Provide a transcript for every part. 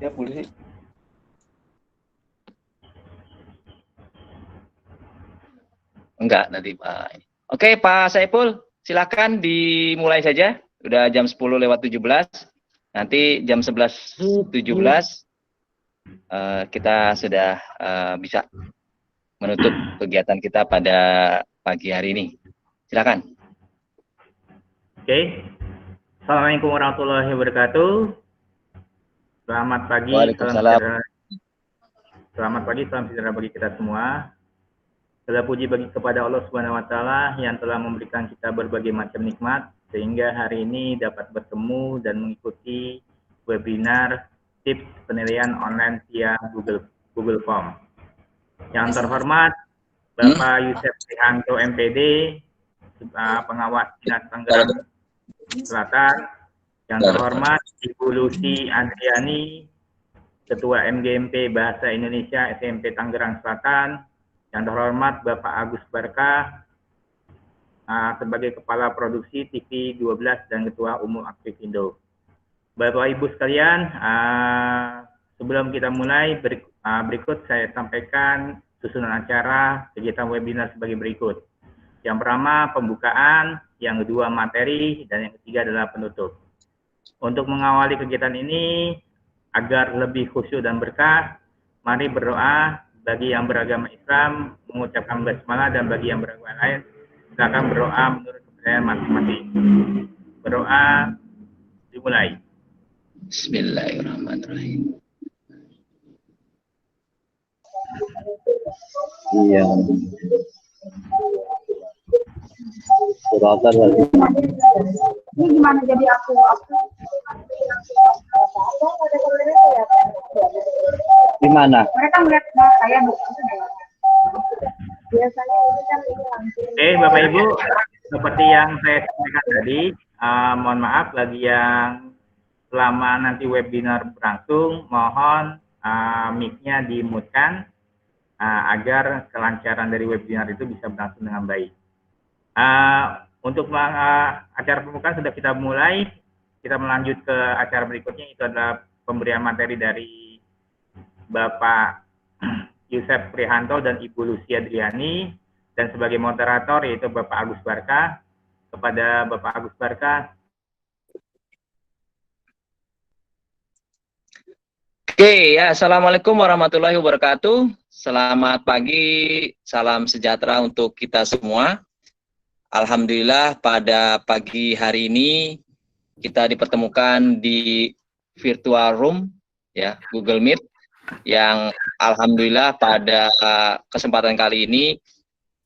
Ya, polisi. Enggak, nanti Pak. Oke, Pak Saiful, silakan dimulai saja. Udah jam 10:17. Nanti jam 11:17 kita sudah bisa menutup kegiatan kita pada pagi hari ini. Silakan. Oke. Assalamualaikum warahmatullahi wabarakatuh. Selamat pagi, salam sejahtera. Selamat pagi, salam sejahtera bagi kita semua. Segala puji bagi kepada Allah Subhanahu wa taala yang telah memberikan kita berbagai macam nikmat sehingga hari ini dapat bertemu dan mengikuti webinar tips penilaian online via Google Form. Yang terhormat Bapak Yusef Prihanto MPD, pengawas Dinas Tangerang Selatan. Yang terhormat Ibu Lucy Andriani, Ketua MGMP Bahasa Indonesia SMP Tangerang Selatan. Yang terhormat Bapak Agus Barkah sebagai Kepala Produksi TV 12 dan Ketua Umum Aktivindo. Bapak Ibu sekalian, sebelum kita mulai, berikut saya sampaikan susunan acara kegiatan webinar sebagai berikut. Yang pertama pembukaan, yang kedua materi, dan yang ketiga adalah penutup. Untuk mengawali kegiatan ini agar lebih khusyuk dan berkah, mari berdoa. Bagi yang beragama Islam mengucapkan basmalah, dan bagi yang beragama lain silakan berdoa menurut kepercayaan masing-masing. Berdoa dimulai. Bismillahirrahmanirrahim. Iya. Ini gimana jadi aku Gimana? mereka melihat saya biasanya ini kan ini langsung. Oke, Bapak Ibu, seperti yang saya sampaikan tadi, mohon maaf bagi yang selama nanti webinar berlangsung, mohon mic-nya dimute-kan agar kelancaran dari webinar itu bisa berlangsung dengan baik. Untuk acara pembukaan sudah kita mulai, kita melanjut ke acara berikutnya, itu adalah pemberian materi dari Bapak Yusef Prihanto dan Ibu Lucy Andriani, dan sebagai moderator yaitu Bapak Agus Barkah. Kepada Bapak Agus Barkah. Oke, ya, Assalamualaikum warahmatullahi wabarakatuh. Selamat pagi, salam sejahtera untuk kita semua. Alhamdulillah pada pagi hari ini kita dipertemukan di virtual room, ya, Google Meet, yang alhamdulillah pada kesempatan kali ini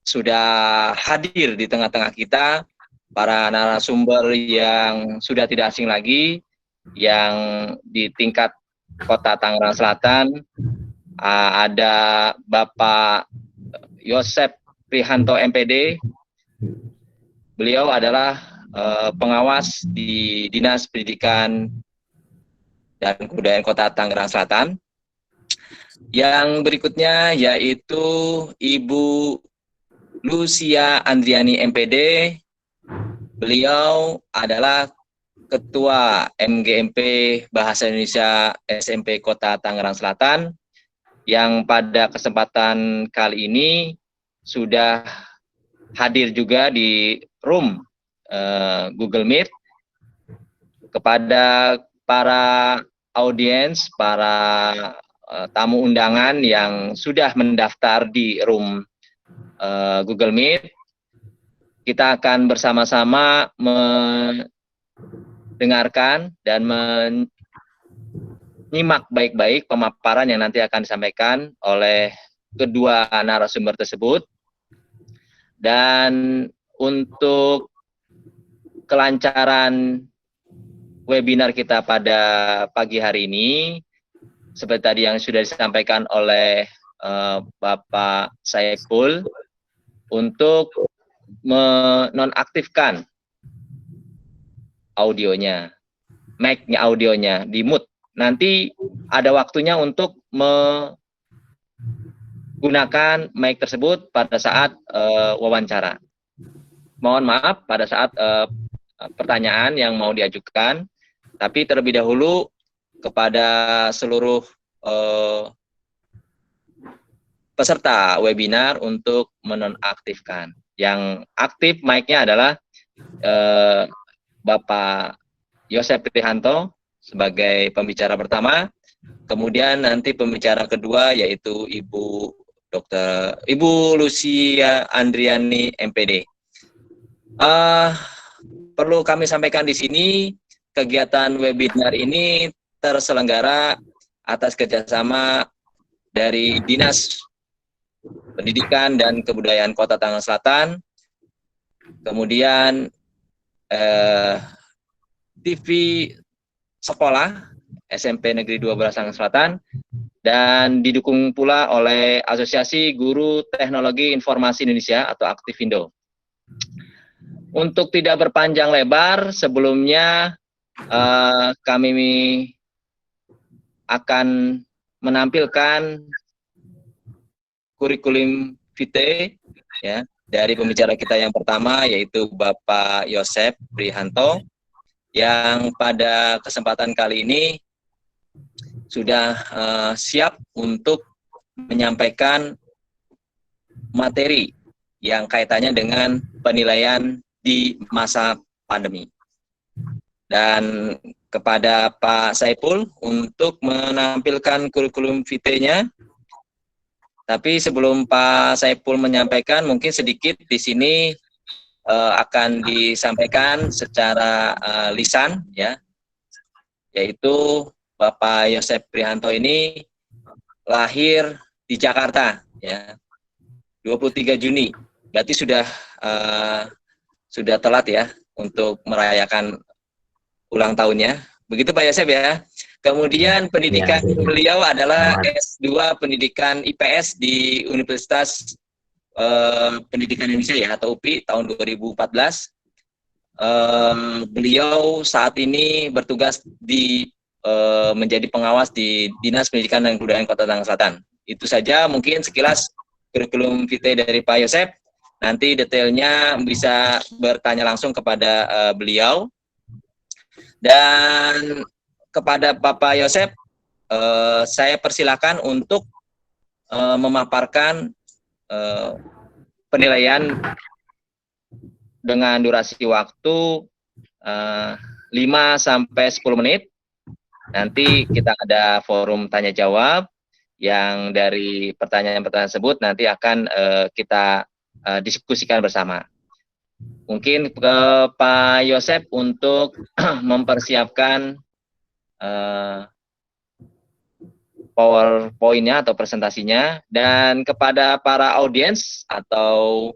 sudah hadir di tengah-tengah kita para narasumber yang sudah tidak asing lagi, yang di tingkat Kota Tangerang Selatan. Ada Bapak Yosef Prihanto MPD. Beliau adalah pengawas di Dinas Pendidikan dan Kebudayaan Kota Tangerang Selatan. Yang berikutnya yaitu Ibu Lucia Andriani MPD. Beliau adalah Ketua MGMP Bahasa Indonesia SMP Kota Tangerang Selatan, yang pada kesempatan kali ini sudah hadir juga di room Google Meet. Kepada para audiens, para tamu undangan yang sudah mendaftar di room Google Meet, kita akan bersama-sama mendengarkan dan menyimak baik-baik pemaparan yang nanti akan disampaikan oleh kedua narasumber tersebut. Dan untuk kelancaran webinar kita pada pagi hari ini, seperti tadi yang sudah disampaikan oleh Bapak Saiful, untuk menonaktifkan audionya, mic-nya, audionya di mute. Nanti ada waktunya untuk menggunakan mic tersebut pada saat wawancara. Mohon maaf pada saat pertanyaan yang mau diajukan, tapi terlebih dahulu kepada seluruh peserta webinar untuk menonaktifkan. Yang aktif mic-nya adalah Bapak Yosep Prihanto sebagai pembicara pertama, kemudian nanti pembicara kedua yaitu Ibu Lucia Andriani MPD. Perlu kami sampaikan di sini, kegiatan webinar ini terselenggara atas kerjasama dari Dinas Pendidikan dan Kebudayaan Kota Tangerang Selatan, kemudian TV Sekolah SMP Negeri 12 Tangerang Selatan, dan didukung pula oleh Asosiasi Guru Teknologi Informasi Indonesia atau Aktivindo. Untuk tidak berpanjang lebar, sebelumnya kami akan menampilkan kurikulum vitae ya dari pembicara kita yang pertama, yaitu Bapak Yosep Prihanto, yang pada kesempatan kali ini sudah siap untuk menyampaikan materi yang kaitannya dengan penilaian di masa pandemi. Dan kepada Pak Saiful untuk menampilkan kurikulum vitae-nya. Tapi sebelum Pak Saiful menyampaikan, mungkin sedikit di sini akan disampaikan secara lisan, ya, yaitu Bapak Yosep Prihanto ini lahir di Jakarta, ya, 23 Juni. Berarti sudah telat ya untuk merayakan ulang tahunnya. Begitu Pak Yosep ya. Kemudian pendidikan beliau adalah S2 Pendidikan IPS di Universitas Pendidikan Indonesia ya, atau UPI tahun 2014. Beliau saat ini bertugas menjadi pengawas di Dinas Pendidikan dan Kebudayaan Kota Tangerang Selatan. Itu saja mungkin sekilas kurikulum vitae dari Pak Yosep. Nanti detailnya bisa bertanya langsung kepada beliau. Dan kepada Bapak Yosep, saya persilakan untuk memaparkan penilaian dengan durasi waktu 5-10 menit. Nanti kita ada forum tanya jawab yang dari pertanyaan-pertanyaan tersebut nanti akan kita diskusikan bersama. Mungkin ke Pak Yosep untuk mempersiapkan PowerPoint-nya atau presentasinya, dan kepada para audiens atau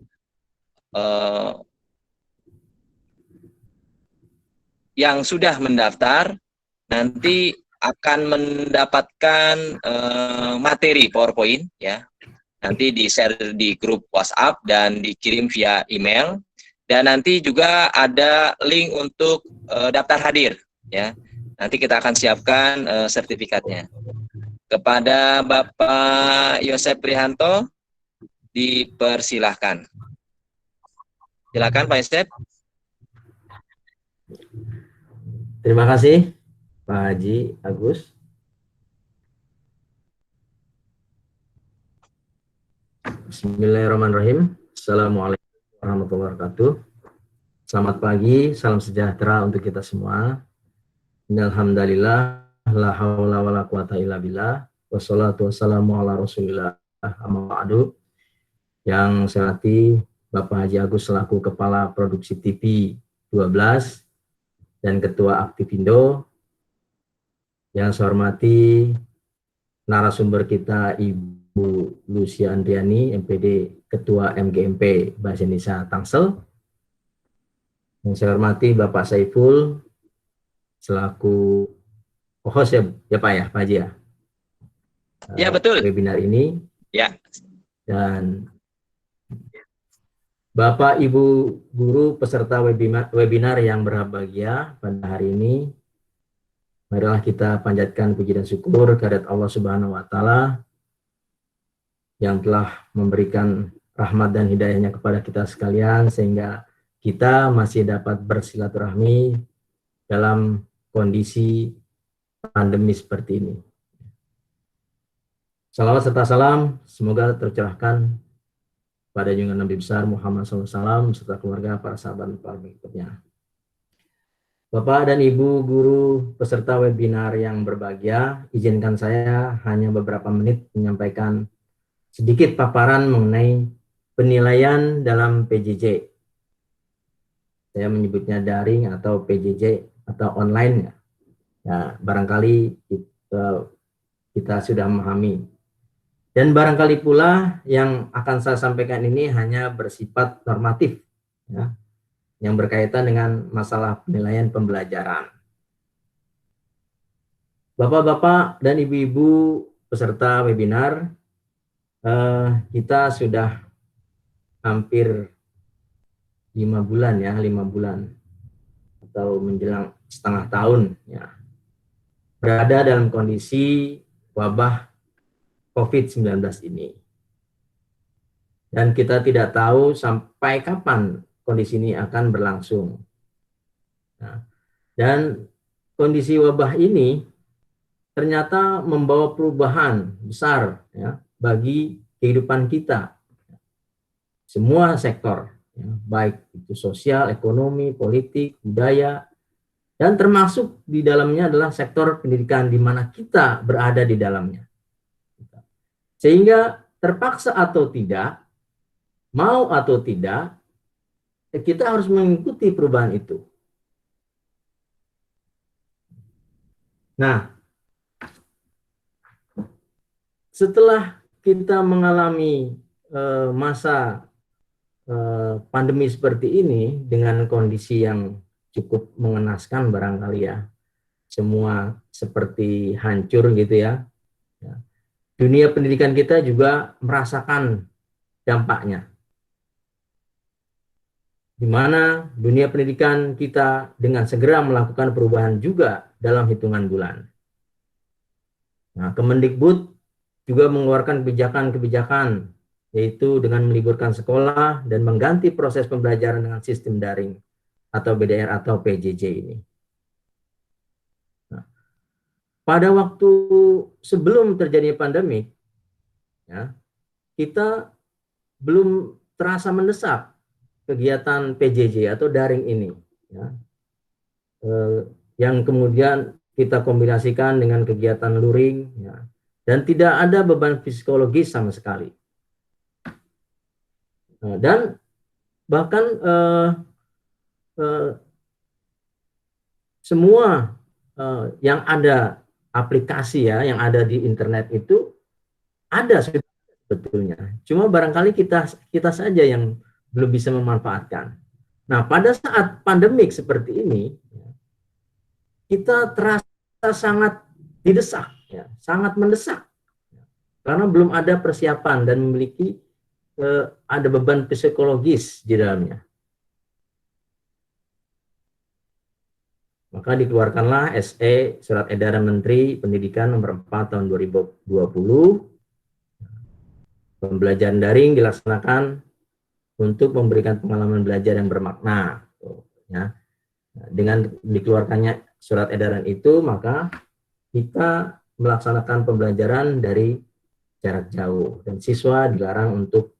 yang sudah mendaftar nanti akan mendapatkan materi PowerPoint ya. Nanti di-share di grup WhatsApp dan dikirim via email. Dan nanti juga ada link untuk daftar hadir ya. Nanti kita akan siapkan sertifikatnya. Kepada Bapak Yosep Prihanto dipersilahkan. Silakan Pak Yosep. Terima kasih Pak Haji Agus. Bismillahirrahmanirrahim. Assalamualaikum warahmatullahi wabarakatuh. Selamat pagi, salam sejahtera untuk kita semua. Alhamdulillah, la haula wala quwata illa billah, wassalatu wassalamu ala rasulillah, amma ba'du. Yang saya hormati Bapak Haji Agus selaku Kepala Produksi TV 12 dan Ketua Aktivindo. Yang saya hormati narasumber kita Ibu Lucia Andriani, MPD, Ketua MGMP Bahasa Indonesia Tangsel. Yang saya hormati Bapak Saiful selaku host ya Pak ya, Pak Haji ya? Ya betul. Webinar ini. Ya. Dan Bapak Ibu guru peserta webinar yang berbahagia pada hari ini, marilah kita panjatkan puji dan syukur kehadirat Allah Subhanahu wa taala yang telah memberikan rahmat dan hidayahnya kepada kita sekalian sehingga kita masih dapat bersilaturahmi dalam kondisi pandemi seperti ini. Salawat serta salam semoga tercurahkan pada junjungan Nabi besar Muhammad SAW serta keluarga, para sahabat, para pengikutnya. Bapak dan Ibu guru peserta webinar yang berbahagia, izinkan saya hanya beberapa menit menyampaikan sedikit paparan mengenai penilaian dalam PJJ. Saya menyebutnya daring atau PJJ atau online. Ya, barangkali kita sudah memahami. Dan barangkali pula yang akan saya sampaikan ini hanya bersifat normatif, ya, yang berkaitan dengan masalah penilaian pembelajaran. Bapak-bapak dan ibu-ibu peserta webinar, kita sudah hampir 5 bulan ya, 5 bulan atau menjelang setengah tahun ya, berada dalam kondisi wabah COVID-19 ini. Dan kita tidak tahu sampai kapan kondisi ini akan berlangsung. Nah, dan kondisi wabah ini ternyata membawa perubahan besar ya, bagi kehidupan kita. Semua sektor, ya, baik itu sosial, ekonomi, politik, budaya, dan termasuk di dalamnya adalah sektor pendidikan di mana kita berada di dalamnya. Sehingga terpaksa atau tidak, mau atau tidak, kita harus mengikuti perubahan itu. Nah, setelah kita mengalami masa pandemi seperti ini dengan kondisi yang cukup mengenaskan barangkali ya, semua seperti hancur gitu ya. Dunia pendidikan kita juga merasakan dampaknya. Di mana dunia pendidikan kita dengan segera melakukan perubahan juga dalam hitungan bulan. Nah, Kemendikbud juga mengeluarkan kebijakan-kebijakan, yaitu dengan meliburkan sekolah dan mengganti proses pembelajaran dengan sistem daring atau BDR atau PJJ ini. Pada waktu sebelum terjadi pandemi, ya, kita belum terasa mendesak kegiatan PJJ atau daring ini, ya, yang kemudian kita kombinasikan dengan kegiatan luring, ya, dan tidak ada beban psikologis sama sekali. Dan bahkan semua yang ada aplikasi ya, yang ada di internet itu ada sebetulnya. Cuma barangkali kita saja yang belum bisa memanfaatkan. Nah, pada saat pandemik seperti ini, kita terasa sangat didesak, ya, sangat mendesak, karena belum ada persiapan dan memiliki ada beban psikologis di dalamnya. Maka dikeluarkanlah SE, Surat Edaran Menteri Pendidikan nomor 4 tahun 2020. Pembelajaran daring dilaksanakan untuk memberikan pengalaman belajar yang bermakna. Ya. Dengan dikeluarkannya surat edaran itu, maka kita melaksanakan pembelajaran dari jarak jauh dan siswa dilarang untuk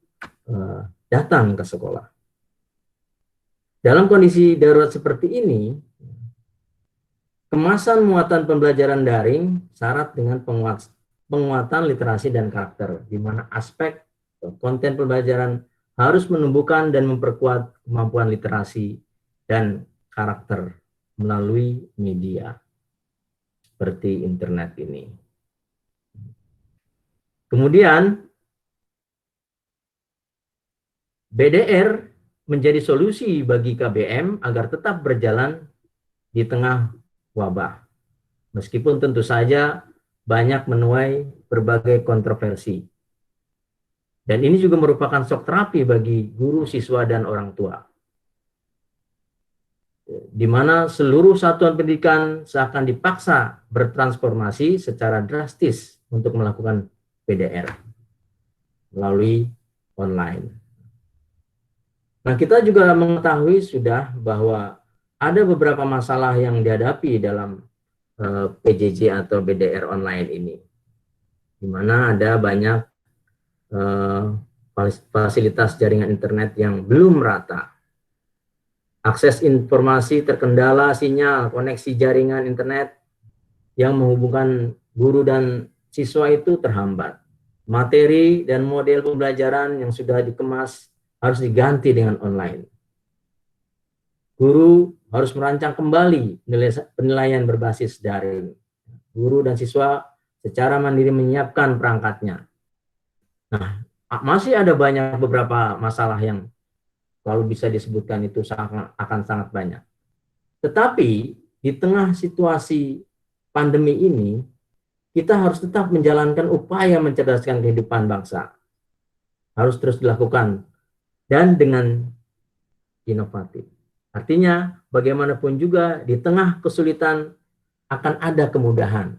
datang ke sekolah. Dalam kondisi darurat seperti ini, kemasan muatan pembelajaran daring syarat dengan penguatan literasi dan karakter, di mana aspek konten pembelajaran harus menumbuhkan dan memperkuat kemampuan literasi dan karakter melalui media seperti internet ini. Kemudian BDR menjadi solusi bagi KBM agar tetap berjalan di tengah wabah. Meskipun tentu saja banyak menuai berbagai kontroversi. Dan ini juga merupakan shock terapi bagi guru, siswa, dan orang tua. Di mana seluruh satuan pendidikan seakan dipaksa bertransformasi secara drastis untuk melakukan PDR melalui online. Nah, kita juga mengetahui sudah bahwa ada beberapa masalah yang dihadapi dalam PJJ atau BDR online ini, di mana ada banyak fasilitas jaringan internet yang belum merata. Akses informasi terkendala, sinyal, koneksi jaringan internet yang menghubungkan guru dan siswa itu terhambat. Materi dan model pembelajaran yang sudah dikemas harus diganti dengan online. Guru harus merancang kembali penilaian berbasis daring. Guru dan siswa secara mandiri menyiapkan perangkatnya. Nah, masih ada beberapa masalah yang kalau bisa disebutkan itu akan sangat banyak. Tetapi di tengah situasi pandemi ini, kita harus tetap menjalankan upaya mencerdaskan kehidupan bangsa. Harus terus dilakukan dan dengan inovatif. Artinya, bagaimanapun juga di tengah kesulitan akan ada kemudahan.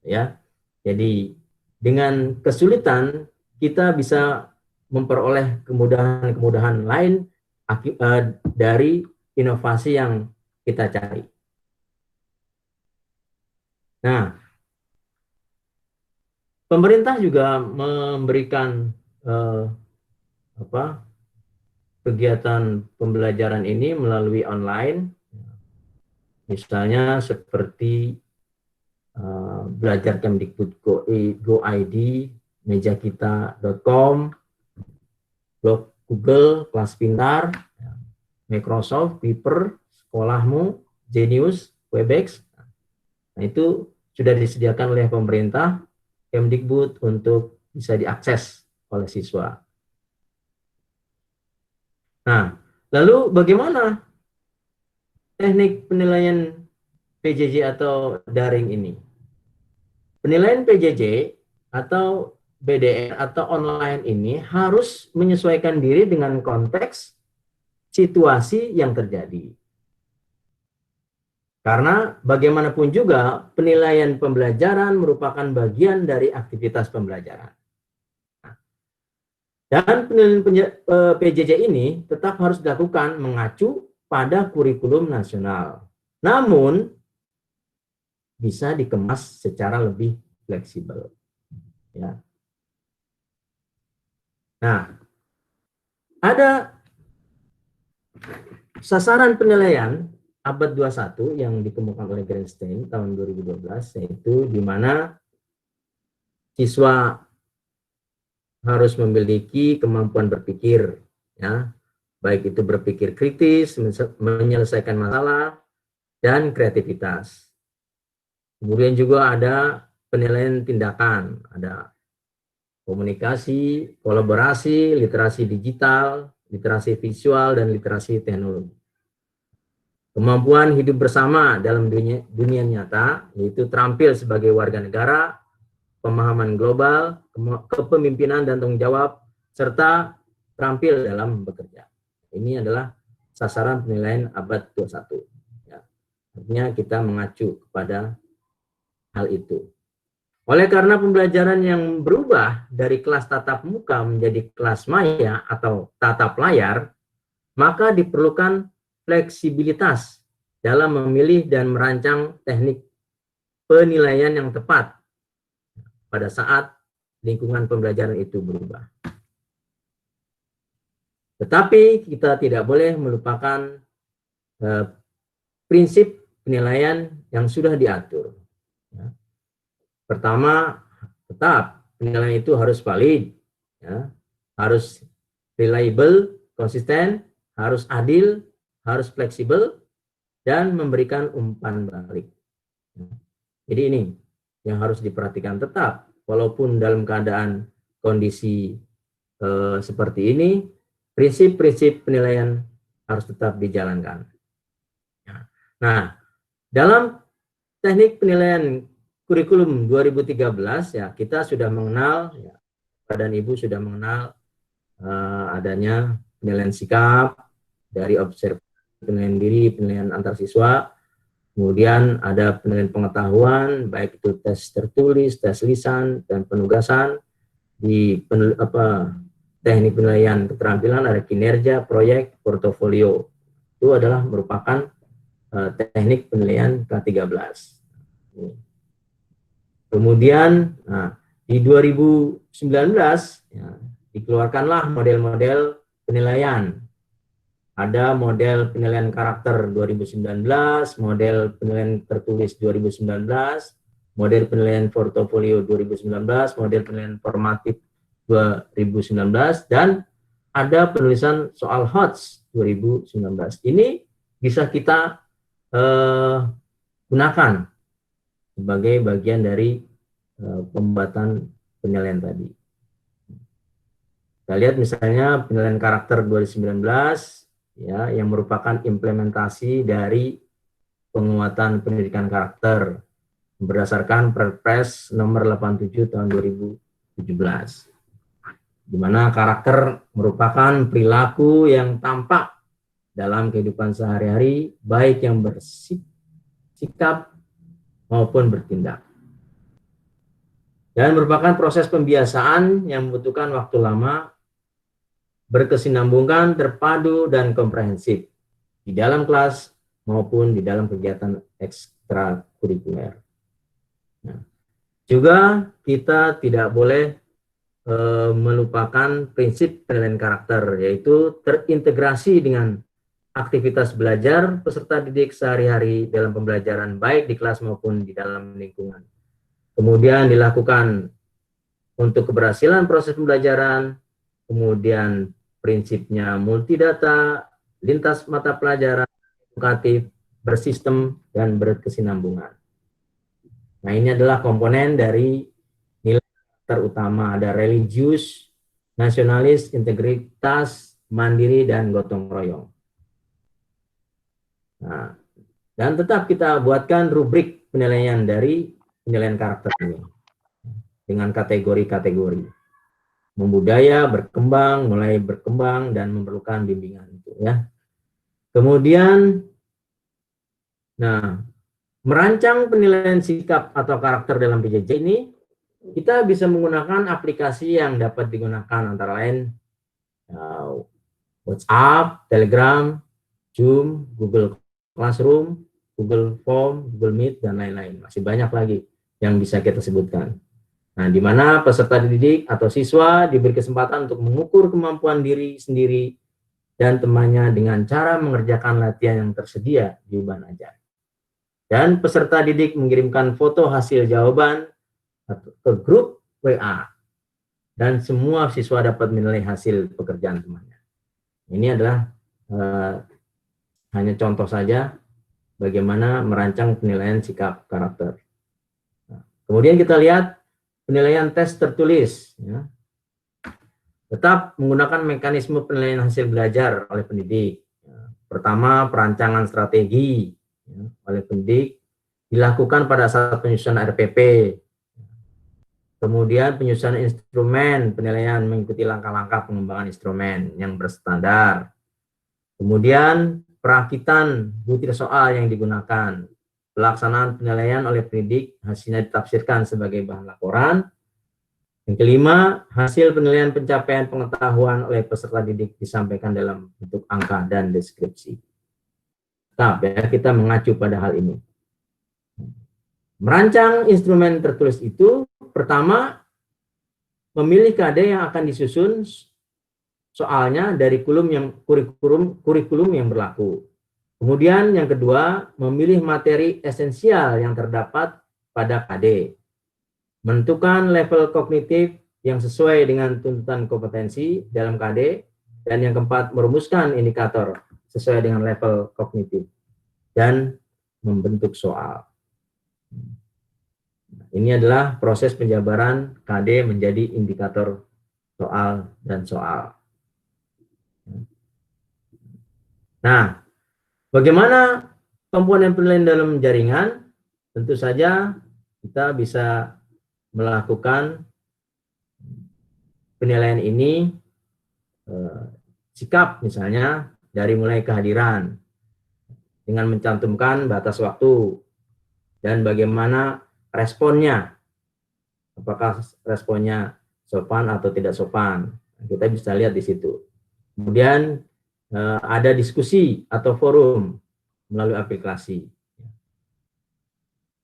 Ya, jadi dengan kesulitan kita bisa memperoleh kemudahan-kemudahan lain dari inovasi yang kita cari. Nah, pemerintah juga memberikan kegiatan pembelajaran ini melalui online, misalnya seperti belajar Kemdikbud Go.id, mejakita.com, blog Google, Kelas Pintar, Microsoft, Paper, Sekolahmu, Genius, Webex. Nah, itu sudah disediakan oleh pemerintah, Kemdikbud untuk bisa diakses oleh siswa. Nah, lalu bagaimana teknik penilaian PJJ atau daring ini? Penilaian PJJ atau BDR atau online ini harus menyesuaikan diri dengan konteks situasi yang terjadi. Karena bagaimanapun juga penilaian pembelajaran merupakan bagian dari aktivitas pembelajaran. Dan penilaian PJJ ini tetap harus dilakukan mengacu pada kurikulum nasional. Namun bisa dikemas secara lebih fleksibel. Ya. Nah, ada sasaran penilaian abad 21 yang dikemukakan oleh Greenstein tahun 2012, yaitu di mana siswa harus memiliki kemampuan berpikir, ya, baik itu berpikir kritis, menyelesaikan masalah, dan kreativitas. Kemudian juga ada penilaian tindakan, ada komunikasi, kolaborasi, literasi digital, literasi visual, dan literasi teknologi. Kemampuan hidup bersama dalam dunia nyata, yaitu terampil sebagai warga negara, pemahaman global, kepemimpinan dan tanggung jawab, serta terampil dalam bekerja. Ini adalah sasaran penilaian abad 21. Ya. Artinya kita mengacu kepada hal itu. Oleh karena pembelajaran yang berubah dari kelas tatap muka menjadi kelas maya atau tatap layar, maka diperlukan fleksibilitas dalam memilih dan merancang teknik penilaian yang tepat pada saat lingkungan pembelajaran itu berubah. Tetapi kita tidak boleh melupakan prinsip penilaian yang sudah diatur. Ya. Pertama, tetap penilaian itu harus valid, ya, harus reliable, konsisten, harus adil, harus fleksibel, dan memberikan umpan balik. Jadi ini yang harus diperhatikan tetap, walaupun dalam keadaan kondisi seperti ini, prinsip-prinsip penilaian harus tetap dijalankan. Nah, dalam teknik penilaian kurikulum 2013 ya kita sudah mengenal, ya, Bapak dan Ibu sudah mengenal adanya penilaian sikap dari observasi, penilaian diri, penilaian antar siswa, kemudian ada penilaian pengetahuan baik itu tes tertulis, tes lisan, dan penugasan. Di teknik penilaian keterampilan ada kinerja, proyek, portofolio. Itu adalah merupakan teknik penilaian K13. Kemudian di 2019 ya, dikeluarkanlah model-model penilaian. Ada model penilaian karakter 2019, model penilaian tertulis 2019, model penilaian portofolio 2019, model penilaian formatif 2019, dan ada penulisan soal HOTS 2019. Ini bisa kita gunakan sebagai bagian dari pembuatan penilaian tadi. Kita lihat misalnya penilaian karakter 2019 ya, yang merupakan implementasi dari penguatan pendidikan karakter berdasarkan Perpres nomor 87 tahun 2017, di mana karakter merupakan perilaku yang tampak dalam kehidupan sehari-hari, baik yang bersikap maupun bertindak, dan merupakan proses pembiasaan yang membutuhkan waktu lama, berkesinambungan, terpadu, dan komprehensif di dalam kelas maupun di dalam kegiatan ekstrakurikuler. Nah, juga kita tidak boleh melupakan prinsip penilaian karakter, yaitu terintegrasi dengan aktivitas belajar peserta didik sehari-hari dalam pembelajaran baik di kelas maupun di dalam lingkungan. Kemudian dilakukan untuk keberhasilan proses pembelajaran, kemudian prinsipnya multidata, lintas mata pelajaran, edukatif, bersistem, dan berkesinambungan. Nah, ini adalah komponen dari nilai terutama, ada religius, nasionalis, integritas, mandiri, dan gotong royong. Nah, dan tetap kita buatkan rubrik penilaian dari penilaian karakter ini dengan kategori-kategori. Membudaya, berkembang, mulai berkembang, dan memerlukan bimbingan itu ya. Kemudian, merancang penilaian sikap atau karakter dalam PJJ ini, kita bisa menggunakan aplikasi yang dapat digunakan antara lain WhatsApp, Telegram, Zoom, Google Classroom, Google Form, Google Meet, dan lain-lain. Masih banyak lagi yang bisa kita sebutkan. Nah, di mana peserta didik atau siswa diberi kesempatan untuk mengukur kemampuan diri sendiri dan temannya dengan cara mengerjakan latihan yang tersedia di beban ajar. Dan peserta didik mengirimkan foto hasil jawaban ke grup WA. Dan semua siswa dapat menilai hasil pekerjaan temannya. Ini adalah hanya contoh saja bagaimana merancang penilaian sikap karakter. Nah, kemudian kita lihat penilaian tes tertulis. Ya. Tetap menggunakan mekanisme penilaian hasil belajar oleh pendidik. Ya. Pertama, perancangan strategi ya, oleh pendidik dilakukan pada saat penyusunan RPP. Kemudian penyusunan instrumen penilaian mengikuti langkah-langkah pengembangan instrumen yang berstandar. Kemudian perakitan butir soal yang digunakan. Pelaksanaan penilaian oleh pendidik, hasilnya ditafsirkan sebagai bahan laporan. Yang kelima, hasil penilaian pencapaian pengetahuan oleh peserta didik disampaikan dalam bentuk angka dan deskripsi. Tapi kita mengacu pada hal ini. Merancang instrumen tertulis itu, pertama, memilih KD yang akan disusun soalnya dari kurikulum yang berlaku. Kemudian yang kedua, memilih materi esensial yang terdapat pada KD. Menentukan level kognitif yang sesuai dengan tuntutan kompetensi dalam KD. Dan yang keempat, merumuskan indikator sesuai dengan level kognitif. Dan membentuk soal. Ini adalah proses penjabaran KD menjadi indikator soal dan soal. Nah, bagaimana komponen penilaian dalam jaringan? Tentu saja kita bisa melakukan penilaian ini sikap misalnya dari mulai kehadiran dengan mencantumkan batas waktu dan bagaimana responnya, apakah responnya sopan atau tidak sopan, kita bisa lihat di situ. Kemudian ada diskusi atau forum melalui aplikasi.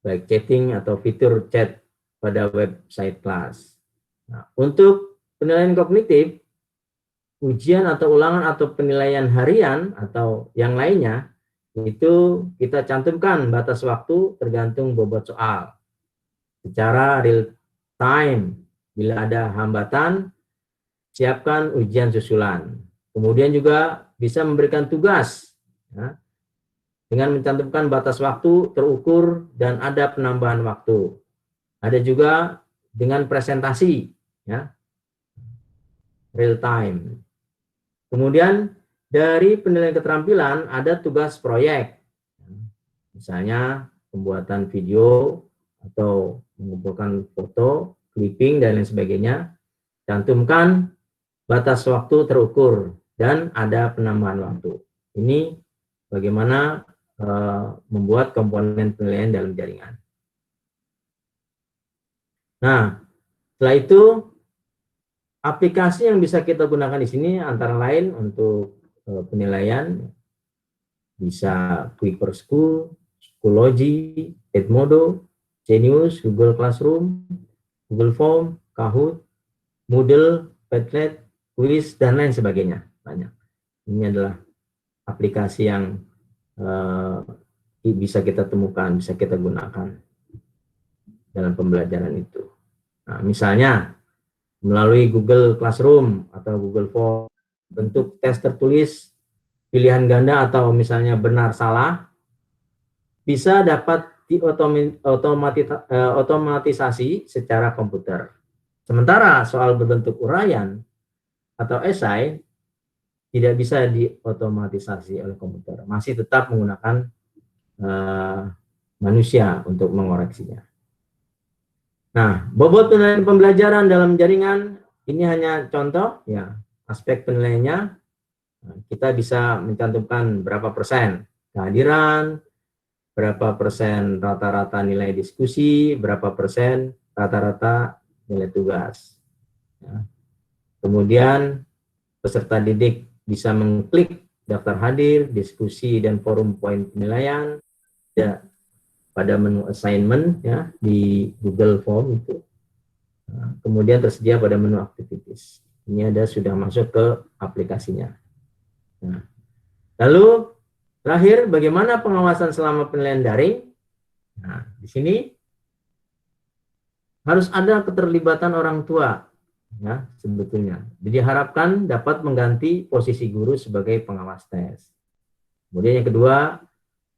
baik chatting atau fitur chat pada website kelas. Nah, untuk penilaian kognitif, ujian atau ulangan atau penilaian harian atau yang lainnya, itu kita cantumkan batas waktu tergantung bobot soal. Secara real time, bila ada hambatan, siapkan ujian susulan. Kemudian juga bisa memberikan tugas, ya, dengan mencantumkan batas waktu terukur dan ada penambahan waktu. Ada juga dengan presentasi, ya, real time. Kemudian dari penilaian keterampilan ada tugas proyek, misalnya pembuatan video atau mengumpulkan foto, clipping dan lain sebagainya. Cantumkan batas waktu terukur dan ada penambahan waktu. Ini bagaimana membuat komponen penilaian dalam jaringan. Nah, setelah itu aplikasi yang bisa kita gunakan di sini antara lain untuk penilaian bisa Quick for School, Schoology, Edmodo, Genius, Google Classroom, Google Form, Kahoot, Moodle, Padlet, Quiz, dan lain sebagainya. Banyak. Ini adalah aplikasi yang bisa kita temukan, bisa kita gunakan dalam pembelajaran itu. Nah, misalnya melalui Google Classroom atau Google Form, bentuk tes tertulis, pilihan ganda atau misalnya benar salah, bisa dapat otomatisasi secara komputer. Sementara soal berbentuk uraian atau esai tidak bisa diotomatisasi oleh komputer, masih tetap menggunakan manusia untuk mengoreksinya. Nah, bobot penilaian pembelajaran dalam jaringan ini hanya contoh, ya, aspek penilaiannya. Kita bisa mencantumkan berapa persen kehadiran, berapa persen rata-rata nilai diskusi, berapa persen rata-rata nilai tugas. Ya. Kemudian peserta didik bisa mengklik daftar hadir, diskusi, dan forum poin penilaian, ya, pada menu assignment, ya, di Google Form itu. Nah, kemudian tersedia pada menu activities. Ini ada sudah masuk ke aplikasinya. Nah, lalu terakhir, bagaimana pengawasan selama penilaian daring? Nah, di sini harus ada keterlibatan orang tua, ya, sebetulnya. Jadi diharapkan dapat mengganti posisi guru sebagai pengawas tes. Kemudian yang kedua,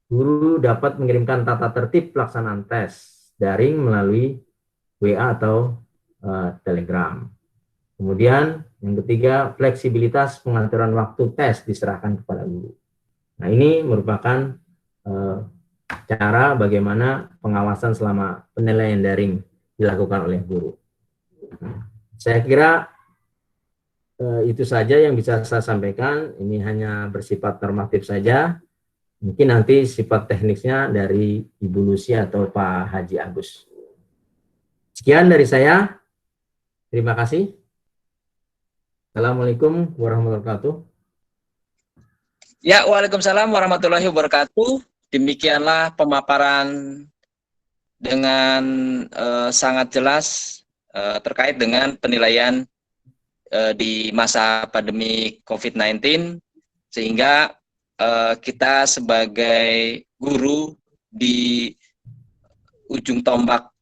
guru dapat mengirimkan tata tertib pelaksanaan tes daring melalui WA atau Telegram. Kemudian yang ketiga, fleksibilitas pengaturan waktu tes diserahkan kepada guru. Nah, ini merupakan cara bagaimana pengawasan selama penilaian daring dilakukan oleh guru. Saya kira itu saja yang bisa saya sampaikan. Ini hanya bersifat normatif saja. Mungkin nanti sifat teknisnya dari Ibu Lucia atau Pak Haji Agus. Sekian dari saya. Terima kasih. Assalamualaikum warahmatullahi wabarakatuh. Ya, waalaikumsalam warahmatullahi wabarakatuh. Demikianlah pemaparan dengan sangat jelas terkait dengan penilaian di masa pandemi COVID-19, sehingga kita sebagai guru di ujung tombak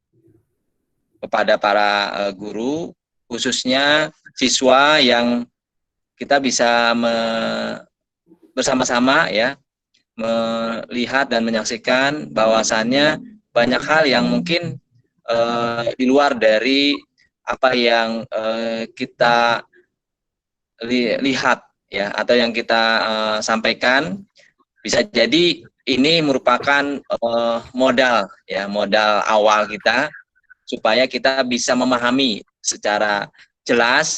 kepada para guru, khususnya siswa, yang kita bisa bersama-sama, ya, melihat dan menyaksikan bahwasannya banyak hal yang mungkin di luar dari apa yang kita lihat, ya, atau yang kita sampaikan. Bisa jadi ini merupakan modal, ya, modal awal kita supaya kita bisa memahami secara jelas,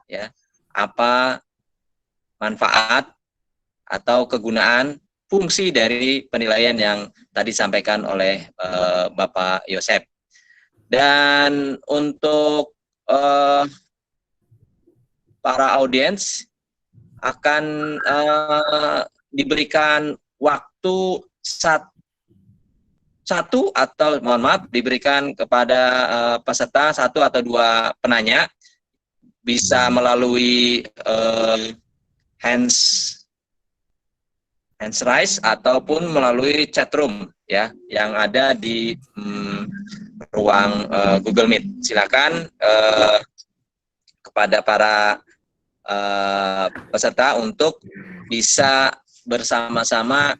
ya, apa manfaat atau kegunaan fungsi dari penilaian yang tadi disampaikan oleh Bapak Yosep. Dan untuk para audiens akan diberikan waktu satu atau mohon maaf diberikan kepada peserta satu atau dua penanya, bisa melalui hands raise ataupun melalui chat room ya yang ada di ruang Google Meet. Silakan kepada para peserta untuk bisa bersama-sama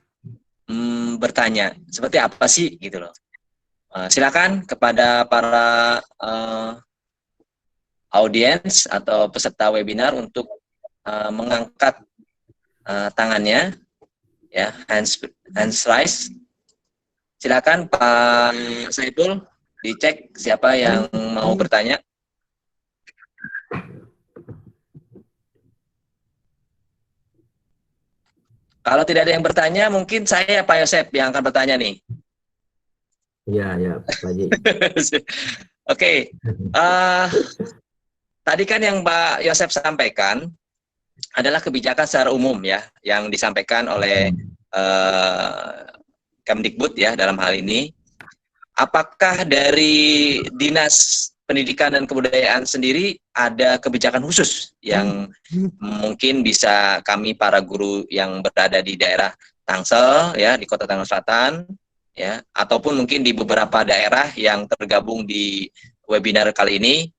bertanya seperti apa sih gitu loh. Silakan kepada para audiens atau peserta webinar untuk mengangkat tangannya ya, hands raise. Silakan Pak Saiful, dicek siapa yang mau bertanya. Kalau tidak ada yang bertanya, mungkin saya Pak Yosep yang akan bertanya nih. Iya, Pak Haji. Oke. Tadi kan yang Pak Yosep sampaikan adalah kebijakan secara umum ya, yang disampaikan oleh Kemdikbud ya dalam hal ini. Apakah dari Dinas Pendidikan dan Kebudayaan sendiri ada kebijakan khusus yang mungkin bisa kami para guru yang berada di daerah Tangsel ya, di Kota Tangerang Selatan ya, ataupun mungkin di beberapa daerah yang tergabung di webinar kali ini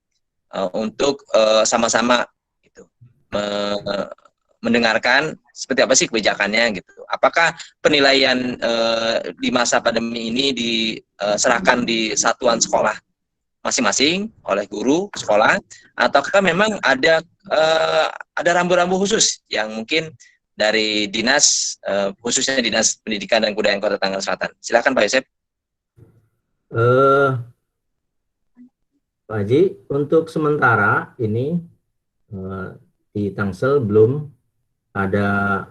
untuk sama-sama gitu, mendengarkan seperti apa sih kebijakannya gitu. Apakah penilaian di masa pandemi ini diserahkan di satuan sekolah masing-masing oleh guru sekolah, ataukah memang ada rambu-rambu khusus yang mungkin dari dinas khususnya Dinas Pendidikan dan Kebudayaan Kota Tangerang Selatan? Silakan Pak Yosep. Pak Haji, untuk sementara ini di Tangsel belum ada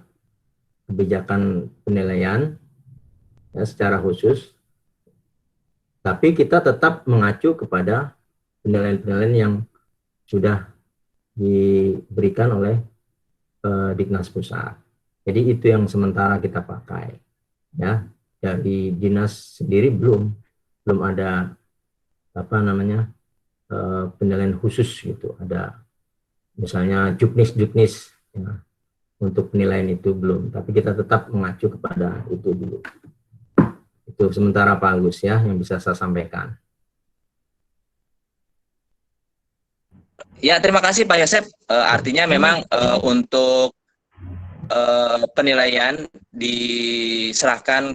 kebijakan penilaian ya, secara khusus, tapi kita tetap mengacu kepada penilaian-penilaian yang sudah diberikan oleh Diknas Pusat. Jadi itu yang sementara kita pakai ya. Dari dinas sendiri belum ada penilaian khusus gitu, ada misalnya juknis ya, untuk penilaian itu belum, tapi kita tetap mengacu kepada itu dulu. Itu sementara Pak Agus ya yang bisa saya sampaikan. Ya, terima kasih Pak Yosep. Artinya memang untuk penilaian diserahkan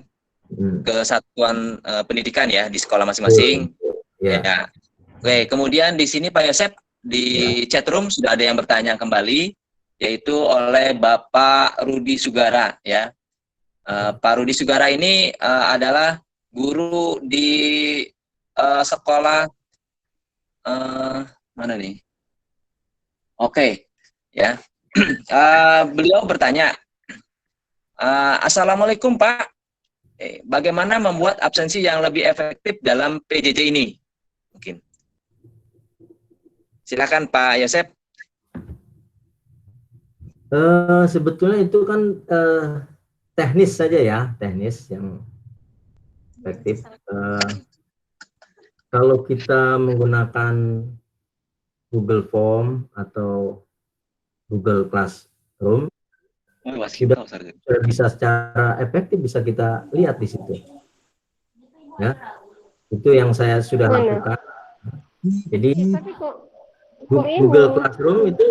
ke satuan pendidikan ya di sekolah masing-masing. Ya. Oke, kemudian di sini Pak Yosep di chat room sudah ada yang bertanya kembali, yaitu oleh Bapak Rudi Sugara ya. Pak Rudi Sugara ini adalah guru di sekolah mana nih? Oke, ya. Beliau bertanya, Assalamualaikum Pak, bagaimana membuat absensi yang lebih efektif dalam PJJ ini? Mungkin. Silakan Pak Yosep. Sebetulnya itu kan teknis saja ya, teknis yang efektif. Kalau kita menggunakan Google Form atau Google Classroom, sudah bisa secara efektif bisa kita lihat di situ. Ya, itu yang saya sudah lakukan. Jadi Google Classroom itu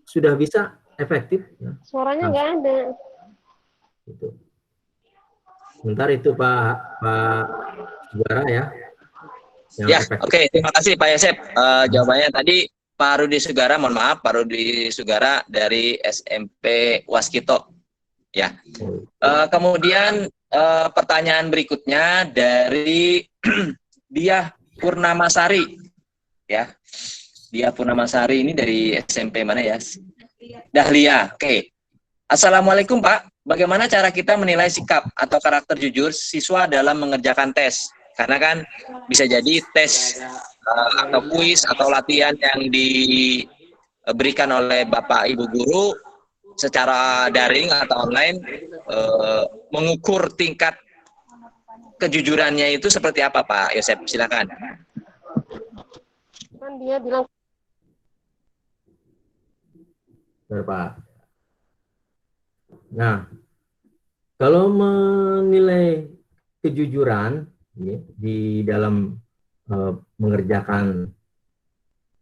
sudah bisa efektif. Ya. Suaranya nggak ada. Gitu. Sebentar itu Pak Sugara ya. Ya, oke. Terima kasih Pak Yosep. Jawabannya tadi Pak Rudi Sugara, mohon maaf, Pak Rudi Sugara dari SMP Waskito. Ya. Kemudian pertanyaan berikutnya dari Diah Purnamasari. Ya. Diah Purnamasari ini dari SMP mana ya? Dahlia. Oke. Assalamualaikum Pak. Bagaimana cara kita menilai sikap atau karakter jujur siswa dalam mengerjakan tes? Karena kan bisa jadi tes atau kuis atau latihan yang diberikan oleh Bapak Ibu Guru secara daring atau online mengukur tingkat kejujurannya itu seperti apa Pak Yosep? Silakan. Kan dia bilang Pak. Nah, kalau menilai kejujuran ya, di dalam mengerjakan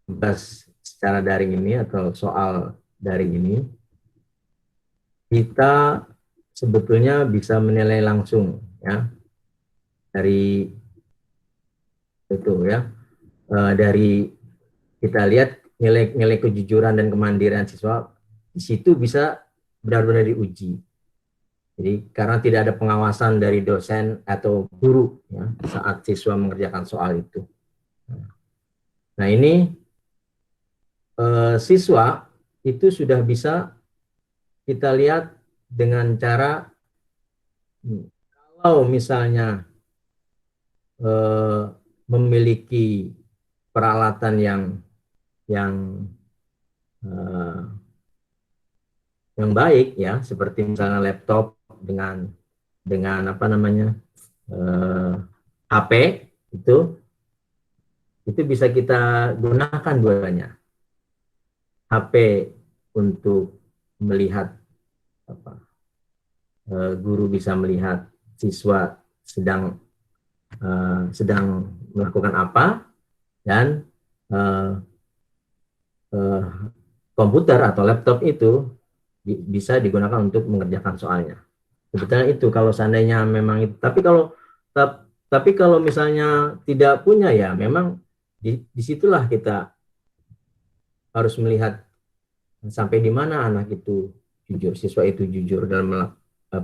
tugas secara daring ini atau soal daring ini, kita sebetulnya bisa menilai langsung ya dari itu ya, dari kita lihat nilai kejujuran dan kemandirian siswa di situ bisa benar-benar diuji. Jadi karena tidak ada pengawasan dari dosen atau guru ya, saat siswa mengerjakan soal itu. Nah ini siswa itu sudah bisa kita lihat dengan cara kalau misalnya memiliki peralatan yang baik ya, seperti misalnya laptop dengan apa namanya HP itu bisa kita gunakan duanya. HP untuk melihat apa, guru bisa melihat siswa sedang melakukan apa, dan komputer atau laptop itu bisa digunakan untuk mengerjakan soalnya. Sebetulnya itu kalau seandainya memang itu. Tapi kalau misalnya tidak punya ya memang disitulah kita harus melihat sampai di mana anak itu jujur, siswa itu jujur dalam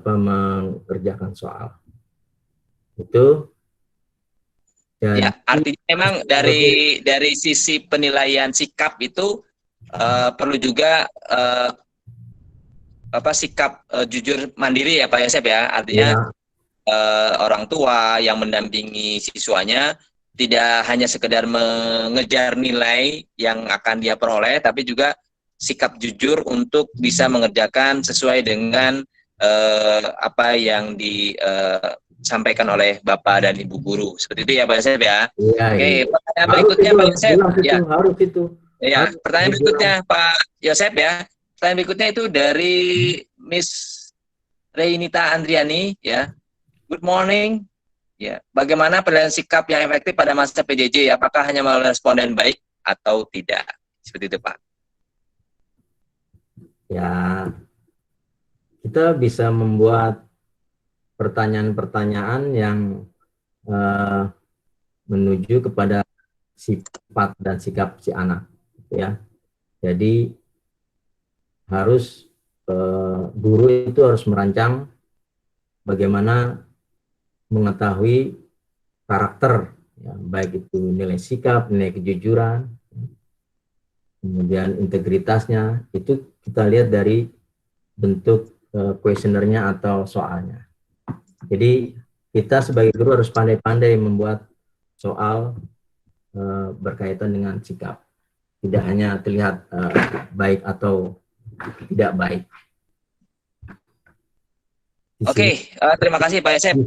mengerjakan soal. Itu. Ya, artinya memang dari sisi penilaian sikap itu perlu juga sikap jujur mandiri ya Pak Yosep ya. Artinya orang tua yang mendampingi siswanya tidak hanya sekedar mengejar nilai yang akan dia peroleh, tapi juga sikap jujur untuk bisa mengerjakan sesuai dengan apa yang disampaikan oleh Bapak dan Ibu guru. Seperti itu ya Pak Yosep ya. Oke, pertanyaan berikutnya Pak Yosep. Ya, pertanyaan berikutnya Pak Yosep ya. Pertanyaan berikutnya itu dari Miss Reinita Andriani ya. Good morning. Ya, bagaimana penilaian sikap yang efektif pada masa PJJ? Apakah hanya melalui responden baik atau tidak? Seperti itu Pak. Ya, kita bisa membuat pertanyaan-pertanyaan yang menuju kepada sifat dan sikap si anak, ya. Jadi harus guru itu harus merancang bagaimana mengetahui karakter, ya, baik itu nilai sikap, nilai kejujuran, kemudian integritasnya, itu kita lihat dari bentuk kuesionernya atau soalnya. Jadi kita sebagai guru harus pandai-pandai membuat soal berkaitan dengan sikap, tidak hanya terlihat baik atau tidak baik. Oke, terima kasih Pak Yosep.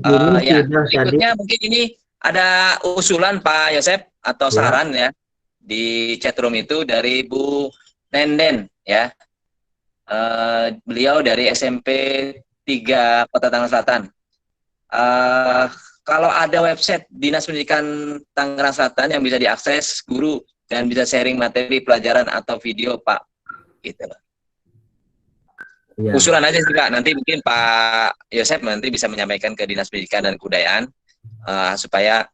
Ya, berikutnya mungkin ini ada usulan Pak Yosep atau saran ya di chatroom itu dari Bu Nenden ya. Beliau dari SMP 3 Kota Tangerang Selatan. Kalau ada website Dinas Pendidikan Tangerang Selatan yang bisa diakses guru dan bisa sharing materi pelajaran atau video Pak, gitu loh. Ya. Usulan aja juga, nanti mungkin Pak Yosep nanti bisa menyampaikan ke Dinas Pendidikan dan Kebudayaan supaya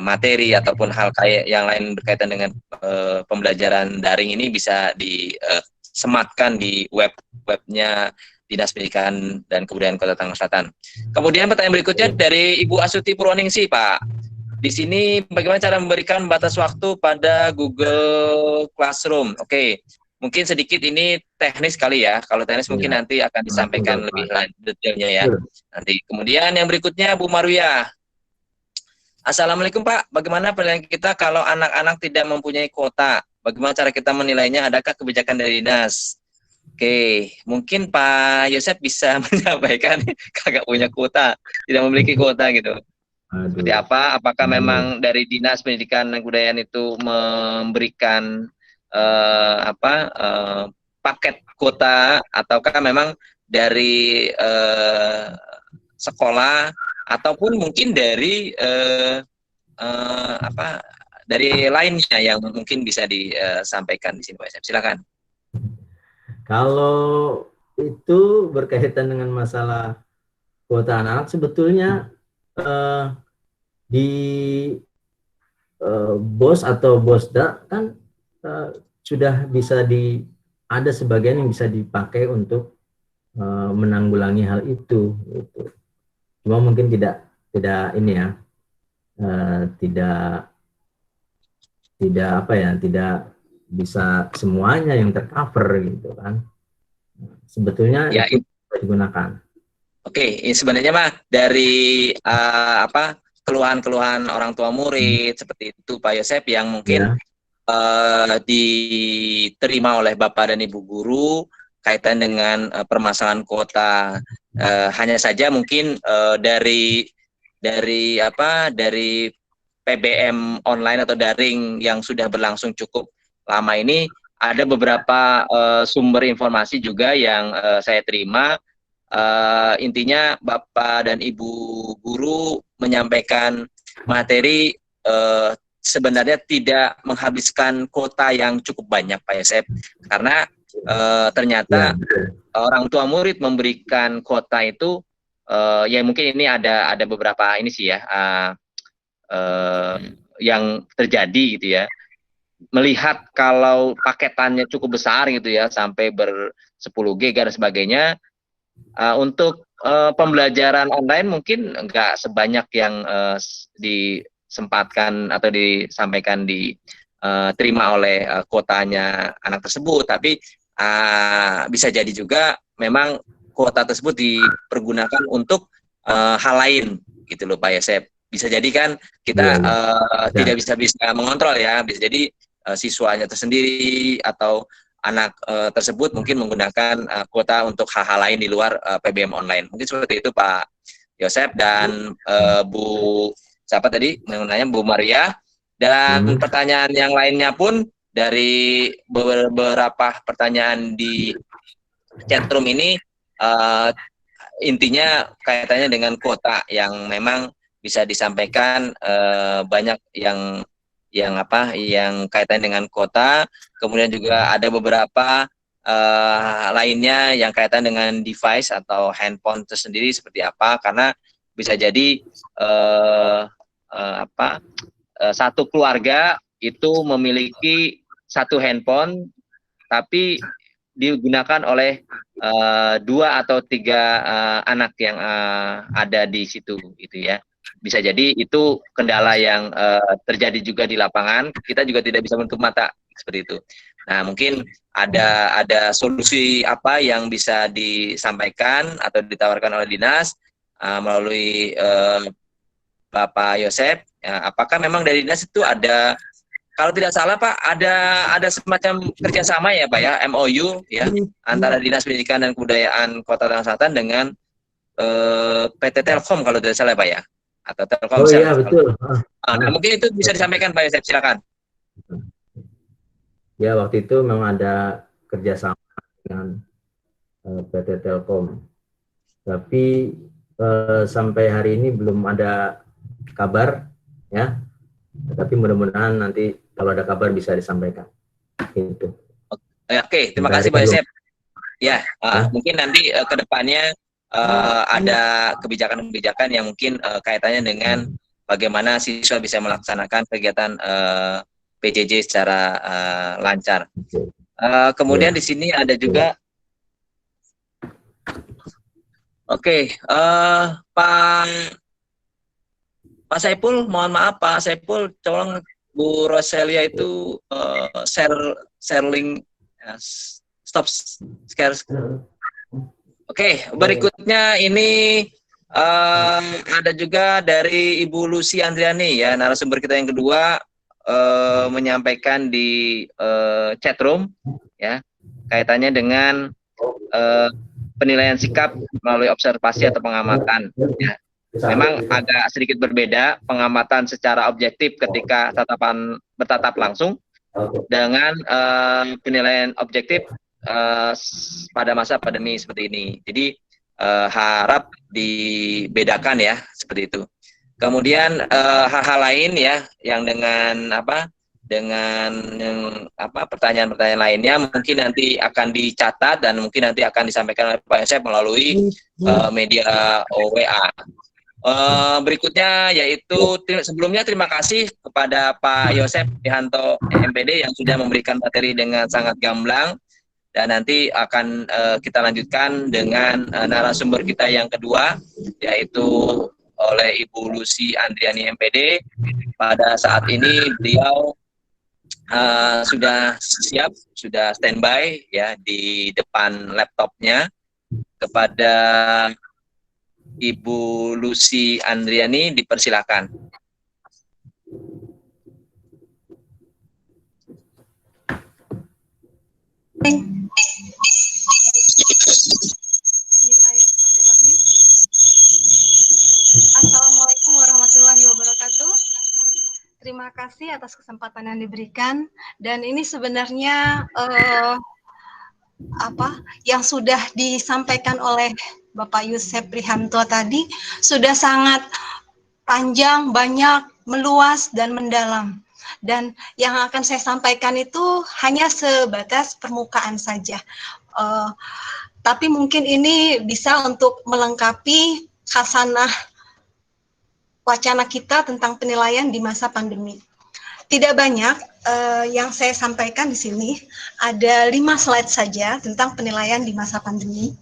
materi ataupun hal kayak yang lain berkaitan dengan pembelajaran daring ini bisa disematkan di webnya Dinas Pendidikan dan Kebudayaan Kota Tangerang Selatan. Kemudian pertanyaan berikutnya dari Ibu Asuti Purwoningsi, Pak. Di sini bagaimana cara memberikan batas waktu pada Google Classroom? Oke. Mungkin sedikit ini teknis kali ya. Kalau teknis mungkin nanti akan disampaikan lebih detailnya ya. Nanti. Kemudian yang berikutnya Bu Maruya. Assalamualaikum Pak. Bagaimana penilaian kita kalau anak-anak tidak mempunyai kuota? Bagaimana cara kita menilainya? Adakah kebijakan dari dinas? Oke, mungkin Pak Yosep bisa menyampaikan kagak punya kuota, tidak memiliki kuota gitu. Seperti Aduh. apa? Apakah memang dari Dinas Pendidikan dan Kebudayaan itu memberikan paket kuota, ataukah memang dari sekolah ataupun mungkin dari dari lainnya yang mungkin bisa disampaikan di sini, Pak Yosep. Silakan. Kalau itu berkaitan dengan masalah kuota anak, sebetulnya di BOS atau BOSDA kan sudah bisa ada sebagian yang bisa dipakai untuk menanggulangi hal itu. Gitu. Cuma mungkin tidak ini ya, tidak bisa semuanya yang tercover gitu kan. Sebetulnya Ya, itu bisa digunakan. Oke, ini sebenarnya mah dari keluhan-keluhan orang tua murid seperti itu Pak Yosep yang mungkin diterima oleh Bapak dan Ibu guru kaitan dengan permasalahan kuota. Hanya saja mungkin dari PBM online atau daring yang sudah berlangsung cukup lama ini, ada beberapa sumber informasi juga yang saya terima. Intinya Bapak dan Ibu guru menyampaikan materi sebenarnya tidak menghabiskan kuota yang cukup banyak Pak Yosep, karena ternyata orang tua murid memberikan kuota itu ya mungkin ini ada beberapa ini sih ya yang terjadi gitu ya, melihat kalau paketannya cukup besar gitu ya sampai 10 GB dan sebagainya. Untuk pembelajaran online mungkin nggak sebanyak yang disempatkan atau disampaikan diterima oleh kuotanya anak tersebut, tapi bisa jadi juga memang kuota tersebut dipergunakan untuk hal lain gitu loh Pak Yosep. Bisa jadi kan kita tidak bisa mengontrol ya, bisa jadi siswanya tersendiri atau anak tersebut mungkin menggunakan kuota untuk hal-hal lain di luar PBM online. Mungkin seperti itu Pak Yosep. Dan Bu siapa tadi mengenanya Bu Maria. Dan pertanyaan yang lainnya pun dari beberapa pertanyaan di chatroom ini intinya kaitannya dengan kuota yang memang bisa disampaikan banyak yang kaitan dengan kuota. Kemudian juga ada beberapa lainnya yang kaitan dengan device atau handphone tersendiri seperti apa, karena bisa jadi satu keluarga itu memiliki satu handphone tapi digunakan oleh 2 atau 3 anak yang ada di situ gitu ya. Bisa jadi itu kendala yang terjadi juga di lapangan. Kita juga tidak bisa menutup mata seperti itu. Nah, mungkin ada solusi apa yang bisa disampaikan atau ditawarkan oleh dinas melalui Bapak Yosep. Ya, apakah memang dari dinas itu ada, kalau tidak salah Pak, ada semacam kerjasama ya Pak ya, MOU ya, antara Dinas Pendidikan dan Kebudayaan Kota Tangerang Selatan dengan PT Telkom kalau tidak salah Pak ya, atau Telkomsel. Iya betul. Nah, mungkin itu bisa disampaikan Pak Yosep, silakan. Ya, waktu itu memang ada kerjasama dengan PT Telkom, tapi sampai hari ini belum ada kabar ya. Tapi mudah-mudahan nanti kalau ada kabar bisa disampaikan. Gitu. Oke, terima kasih Pak Yosep. Ya, mungkin nanti ke depannya ada kebijakan-kebijakan yang mungkin kaitannya dengan bagaimana siswa bisa melaksanakan kegiatan PJJ secara lancar. Kemudian di sini ada juga, Pak Saiful, mohon maaf Pak Saiful, tolong Bu Roselia itu share link, stop share. Oke, berikutnya ini ada juga dari Ibu Lucy Andriani ya, narasumber kita yang kedua, menyampaikan di chatroom ya, kaitannya dengan penilaian sikap melalui observasi atau pengamatan. Ya. Memang agak sedikit berbeda pengamatan secara objektif ketika bertatap langsung dengan penilaian objektif pada masa pandemi seperti ini. Jadi harap dibedakan ya seperti itu. Kemudian hal-hal lain ya yang dengan pertanyaan-pertanyaan lainnya mungkin nanti akan dicatat dan mungkin nanti akan disampaikan oleh Pak Yosep melalui media WA. Berikutnya yaitu sebelumnya terima kasih kepada Pak Yosep Prihanto MPD yang sudah memberikan materi dengan sangat gamblang, dan nanti akan kita lanjutkan dengan narasumber kita yang kedua yaitu oleh Ibu Lucy Andriani MPD. Pada saat ini beliau sudah siap, sudah standby ya di depan laptopnya. Kepada Ibu Lucy Andriani dipersilakan. Bismillahirrahmanirrahim. Assalamualaikum warahmatullahi wabarakatuh. Terima kasih atas kesempatan yang diberikan, dan ini sebenarnya yang sudah disampaikan oleh Bapak Yosep Prihanto tadi sudah sangat panjang, banyak, meluas, dan mendalam. Dan yang akan saya sampaikan itu hanya sebatas permukaan saja. Tapi mungkin ini bisa untuk melengkapi khasanah wacana kita tentang penilaian di masa pandemi. Tidak banyak yang saya sampaikan di sini, ada 5 slide saja tentang penilaian di masa pandemi.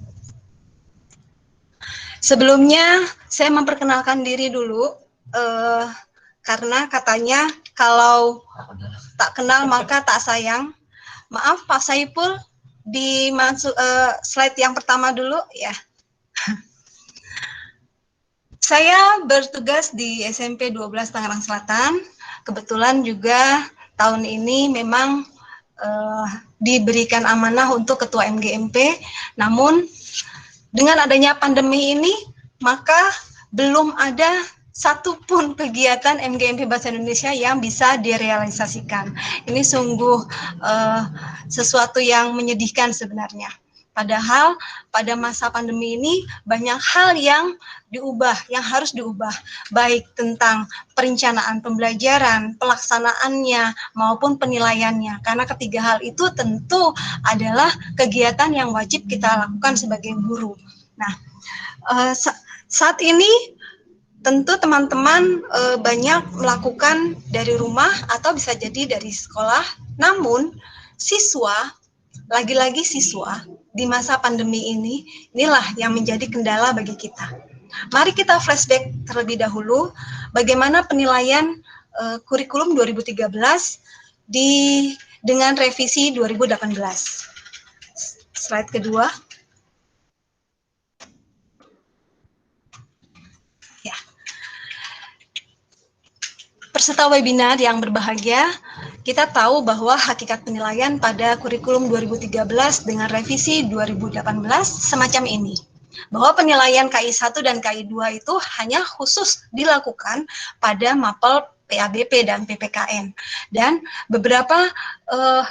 Sebelumnya saya memperkenalkan diri dulu, karena katanya kalau tak kenal maka tak sayang. Maaf Pak Saipul, slide yang pertama dulu ya. Saya bertugas di SMP 12 Tangerang Selatan. Kebetulan juga tahun ini memang diberikan amanah untuk Ketua MGMP. Namun dengan adanya pandemi ini, maka belum ada satupun kegiatan MGMP Bahasa Indonesia yang bisa direalisasikan. Ini sungguh sesuatu yang menyedihkan sebenarnya. Padahal pada masa pandemi ini banyak hal yang harus diubah, baik tentang perencanaan pembelajaran, pelaksanaannya, maupun penilaiannya. Karena ketiga hal itu tentu adalah kegiatan yang wajib kita lakukan sebagai guru. Nah, saat ini tentu teman-teman banyak melakukan dari rumah atau bisa jadi dari sekolah. Namun siswa, lagi-lagi siswa di masa pandemi ini, inilah yang menjadi kendala bagi kita. Mari kita flashback terlebih dahulu bagaimana penilaian kurikulum 2013 dengan revisi 2018. Slide kedua. Ya. Peserta webinar yang berbahagia, kita tahu bahwa hakikat penilaian pada kurikulum 2013 dengan revisi 2018 semacam ini. Bahwa penilaian KI1 dan KI2 itu hanya khusus dilakukan pada mapel PABP dan PPKN. Dan beberapa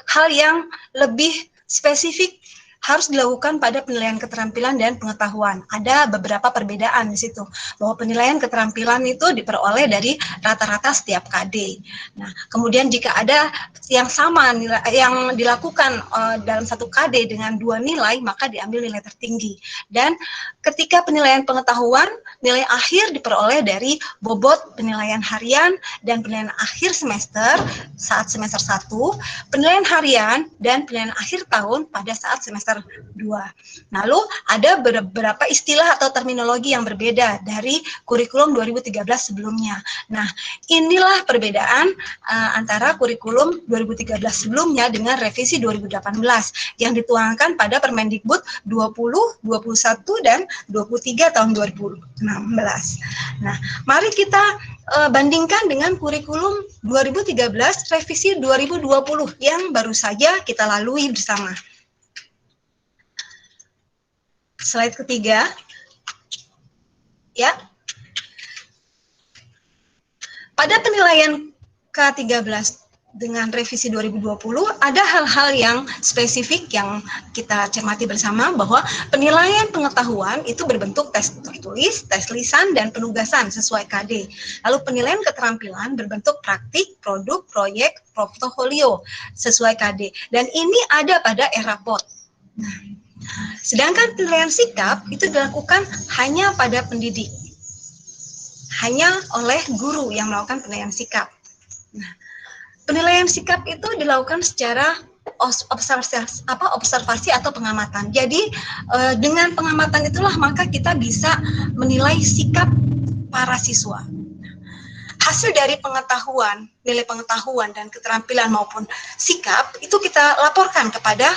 hal yang lebih spesifik harus dilakukan pada penilaian keterampilan dan pengetahuan. Ada beberapa perbedaan di situ, bahwa penilaian keterampilan itu diperoleh dari rata-rata setiap KD. Nah, kemudian jika ada yang sama yang dilakukan dalam satu KD dengan 2 nilai, maka diambil nilai tertinggi. Dan ketika penilaian pengetahuan, nilai akhir diperoleh dari bobot penilaian harian dan penilaian akhir semester saat semester 1, penilaian harian dan penilaian akhir tahun pada saat semester 2. Lalu ada beberapa istilah atau terminologi yang berbeda dari kurikulum 2013 sebelumnya. Nah, inilah perbedaan antara kurikulum 2013 sebelumnya dengan revisi 2018 yang dituangkan pada Permendikbud 20, 21, dan 23 tahun 2016. Nah, mari kita bandingkan dengan kurikulum 2013 revisi 2020 yang baru saja kita lalui bersama. slide ketiga. Ya. Pada penilaian K13 dengan revisi 2020, ada hal-hal yang spesifik yang kita cermati bersama, bahwa penilaian pengetahuan itu berbentuk tes tertulis, tes lisan, dan penugasan sesuai KD. Lalu penilaian keterampilan berbentuk praktik, produk, proyek, portofolio sesuai KD. Dan ini ada pada ERAPOD. Nah, sedangkan penilaian sikap itu dilakukan hanya pada pendidik, hanya oleh guru yang melakukan penilaian sikap. Nah, penilaian sikap itu dilakukan secara observasi atau pengamatan. Jadi dengan pengamatan itulah maka kita bisa menilai sikap para siswa. Hasil dari pengetahuan, nilai pengetahuan dan keterampilan maupun sikap itu kita laporkan kepada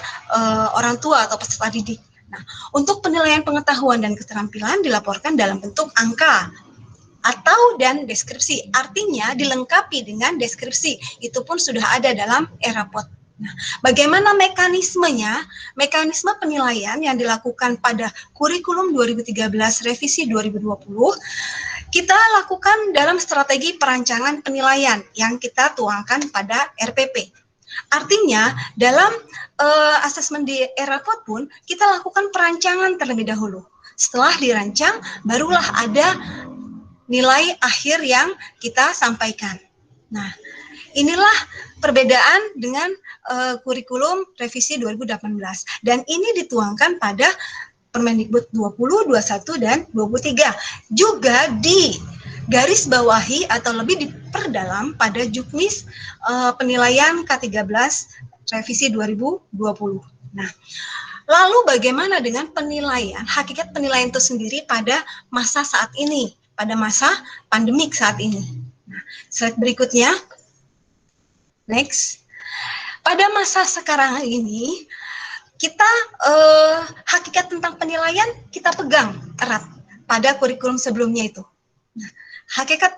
orang tua atau peserta didik. Nah, untuk penilaian pengetahuan dan keterampilan dilaporkan dalam bentuk angka atau dan deskripsi, artinya dilengkapi dengan deskripsi. Itu pun sudah ada dalam ERAPOD. Nah, bagaimana mekanismenya? Mekanisme penilaian yang dilakukan pada kurikulum 2013 revisi 2020 kita lakukan dalam strategi perancangan penilaian yang kita tuangkan pada RPP. Artinya dalam asesmen di ERAPOD pun kita lakukan perancangan terlebih dahulu. Setelah dirancang barulah ada nilai akhir yang kita sampaikan. Nah, inilah perbedaan dengan kurikulum revisi 2018. Dan ini dituangkan pada Permendikbud 20, 21, dan 23. Juga di garis bawahi atau lebih diperdalam pada Juknis penilaian K13 revisi 2020. Nah, lalu bagaimana dengan penilaian, hakikat penilaian itu sendiri pada masa saat ini? Pada masa pandemik saat ini. Nah, slide berikutnya. Next. Pada masa sekarang ini, kita hakikat tentang penilaian kita pegang erat pada kurikulum sebelumnya itu. Nah, hakikat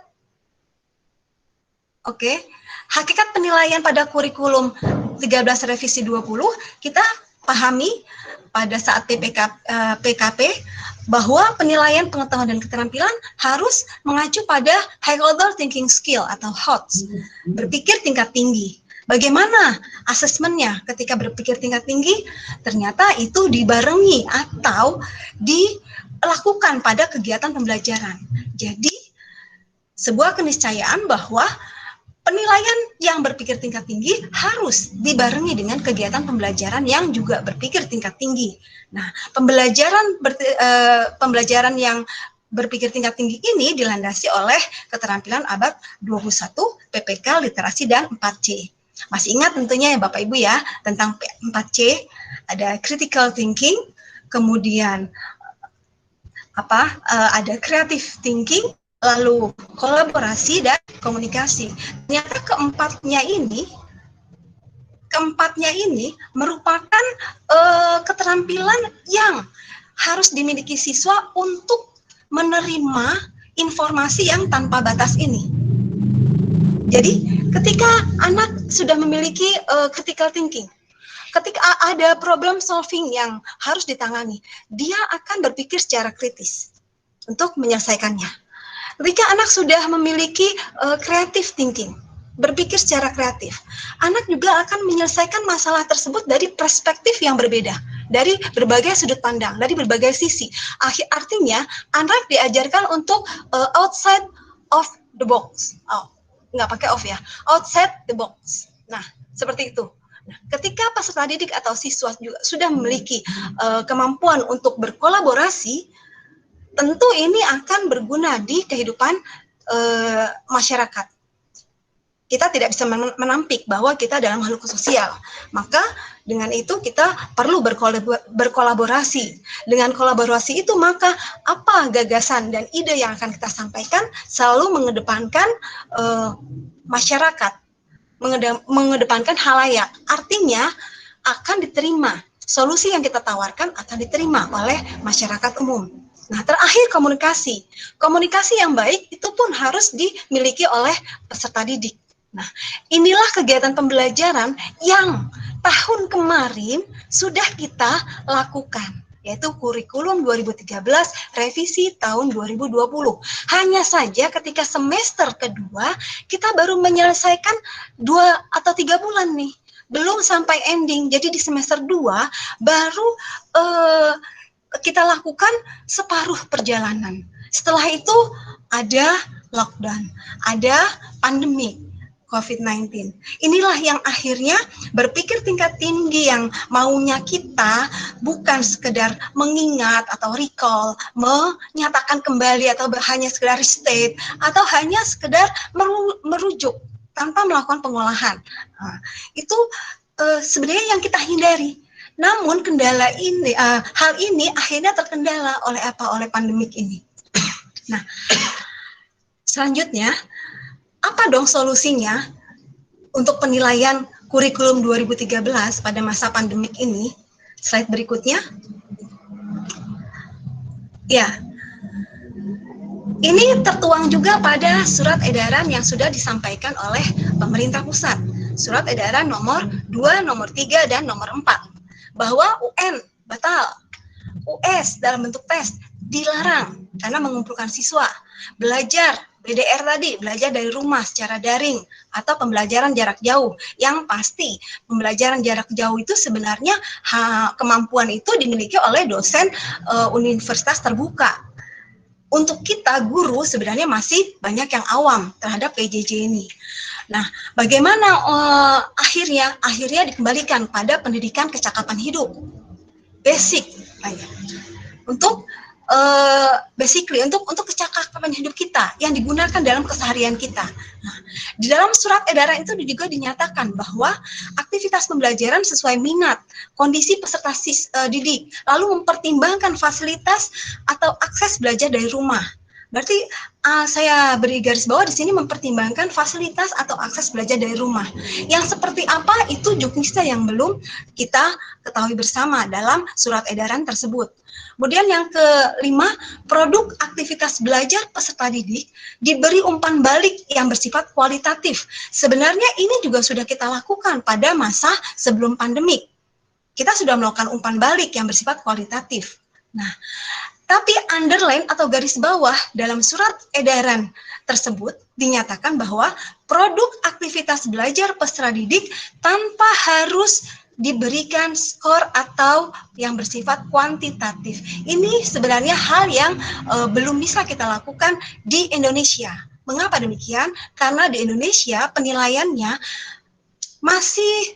penilaian pada kurikulum 13 revisi 20 kita pahami pada saat PKP bahwa penilaian pengetahuan dan keterampilan harus mengacu pada high order thinking skill atau HOTS, berpikir tingkat tinggi. Bagaimana asesmennya ketika berpikir tingkat tinggi? Ternyata itu dibarengi atau dilakukan pada kegiatan pembelajaran. Jadi, sebuah keniscayaan bahwa penilaian yang berpikir tingkat tinggi harus dibarengi dengan kegiatan pembelajaran yang juga berpikir tingkat tinggi. Nah, pembelajaran yang berpikir tingkat tinggi ini dilandasi oleh keterampilan abad 21, PPK, literasi, dan 4C. Masih ingat tentunya ya Bapak Ibu ya, tentang 4C, ada critical thinking, kemudian ada creative thinking, lalu kolaborasi dan komunikasi. Ternyata keempatnya ini merupakan keterampilan yang harus dimiliki siswa untuk menerima informasi yang tanpa batas ini. Jadi ketika anak sudah memiliki critical thinking, ketika ada problem solving yang harus ditangani, dia akan berpikir secara kritis untuk menyelesaikannya. Ketika anak sudah memiliki creative thinking, berpikir secara kreatif, anak juga akan menyelesaikan masalah tersebut dari perspektif yang berbeda, dari berbagai sudut pandang, dari berbagai sisi. Artinya, anak diajarkan untuk outside of the box. Nggak pakai off ya, outside the box. Nah, seperti itu. Nah, ketika peserta didik atau siswa juga sudah memiliki kemampuan untuk berkolaborasi, tentu ini akan berguna di kehidupan masyarakat. Kita tidak bisa menampik bahwa kita dalam makhluk sosial. Maka dengan itu kita perlu berkolaborasi. Dengan kolaborasi itu maka apa gagasan dan ide yang akan kita sampaikan selalu mengedepankan masyarakat, mengedepankan halayak. Artinya akan diterima. Solusi yang kita tawarkan akan diterima oleh masyarakat umum. Nah, terakhir komunikasi. Komunikasi yang baik itu pun harus dimiliki oleh peserta didik. Nah, inilah kegiatan pembelajaran yang tahun kemarin sudah kita lakukan, yaitu kurikulum 2013 revisi tahun 2020. Hanya saja ketika semester kedua kita baru menyelesaikan 2 atau 3 bulan nih, belum sampai ending. Jadi di semester 2 baru kita lakukan separuh perjalanan. Setelah itu ada lockdown, ada pandemi COVID-19. Inilah yang akhirnya berpikir tingkat tinggi, yang maunya kita bukan sekedar mengingat atau recall, menyatakan kembali atau hanya sekedar restate, atau hanya sekedar merujuk tanpa melakukan pengolahan. Nah, itu sebenarnya yang kita hindari. Namun kendala ini, hal ini akhirnya terkendala oleh apa? Oleh pandemik ini. Nah, selanjutnya, apa dong solusinya untuk penilaian kurikulum 2013 pada masa pandemik ini? Slide berikutnya. Ya, ini tertuang juga pada surat edaran yang sudah disampaikan oleh pemerintah pusat. Surat edaran nomor 2, nomor 3, dan nomor 4. Bahwa UN batal, US dalam bentuk tes dilarang karena mengumpulkan siswa. Belajar, BDR tadi, belajar dari rumah secara daring atau pembelajaran jarak jauh. Yang pasti, pembelajaran jarak jauh itu sebenarnya kemampuan itu dimiliki oleh dosen universitas terbuka. Untuk kita guru sebenarnya masih banyak yang awam terhadap PJJ ini. Nah, bagaimana akhirnya dikembalikan pada pendidikan kecakapan hidup, basic, untuk basically untuk kecakapan hidup kita yang digunakan dalam keseharian kita. Nah, di dalam surat edaran itu juga dinyatakan bahwa aktivitas pembelajaran sesuai minat, kondisi peserta didik, lalu mempertimbangkan fasilitas atau akses belajar dari rumah. Berarti saya beri garis bawah di sini mempertimbangkan fasilitas atau akses belajar dari rumah. Yang seperti apa itu juknisnya yang belum kita ketahui bersama dalam surat edaran tersebut. Kemudian yang kelima, produk aktivitas belajar peserta didik diberi umpan balik yang bersifat kualitatif. Sebenarnya ini juga sudah kita lakukan pada masa sebelum pandemik. Kita sudah melakukan umpan balik yang bersifat kualitatif. Nah, tapi underline atau garis bawah dalam surat edaran tersebut dinyatakan bahwa produk aktivitas belajar peserta didik tanpa harus diberikan skor atau yang bersifat kuantitatif. Ini sebenarnya hal yang belum bisa kita lakukan di Indonesia. Mengapa demikian? Karena di Indonesia penilaiannya masih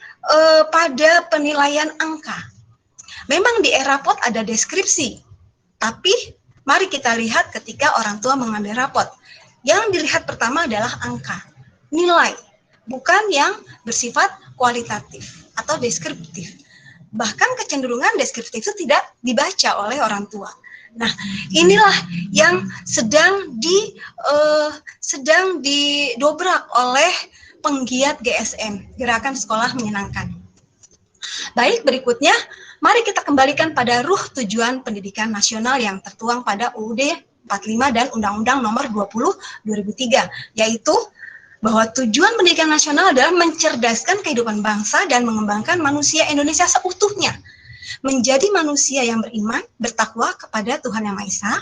pada penilaian angka. Memang di e-rapot ada deskripsi, tapi mari kita lihat ketika orang tua mengambil rapot. Yang dilihat pertama adalah angka, nilai, bukan yang bersifat kualitatif atau deskriptif. Bahkan kecenderungan deskriptif itu tidak dibaca oleh orang tua. Nah, inilah yang sedang didobrak oleh penggiat GSM, Gerakan Sekolah Menyenangkan. Baik, berikutnya, mari kita kembalikan pada ruh tujuan pendidikan nasional yang tertuang pada UUD 45 dan Undang-Undang Nomor 20 2003, yaitu bahwa tujuan pendidikan nasional adalah mencerdaskan kehidupan bangsa dan mengembangkan manusia Indonesia seutuhnya, menjadi manusia yang beriman, bertakwa kepada Tuhan Yang Maha Esa,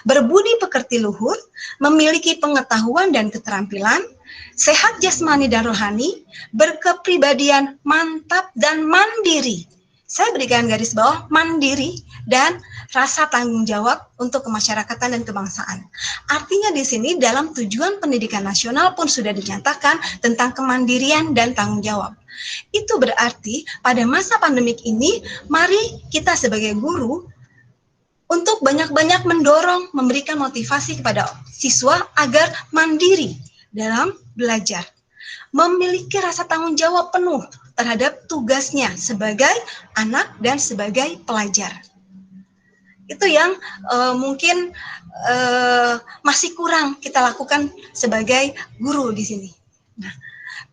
berbudi pekerti luhur, memiliki pengetahuan dan keterampilan, sehat jasmani dan rohani, berkepribadian mantap dan mandiri. Saya berikan garis bawah mandiri dan rasa tanggung jawab untuk kemasyarakatan dan kebangsaan. Artinya di sini dalam tujuan pendidikan nasional pun sudah dinyatakan tentang kemandirian dan tanggung jawab. Itu berarti pada masa pandemik ini, mari kita sebagai guru untuk banyak-banyak mendorong, memberikan motivasi kepada siswa agar mandiri dalam belajar, memiliki rasa tanggung jawab penuh terhadap tugasnya sebagai anak dan sebagai pelajar. Itu yang mungkin masih kurang kita lakukan sebagai guru di sini. Nah,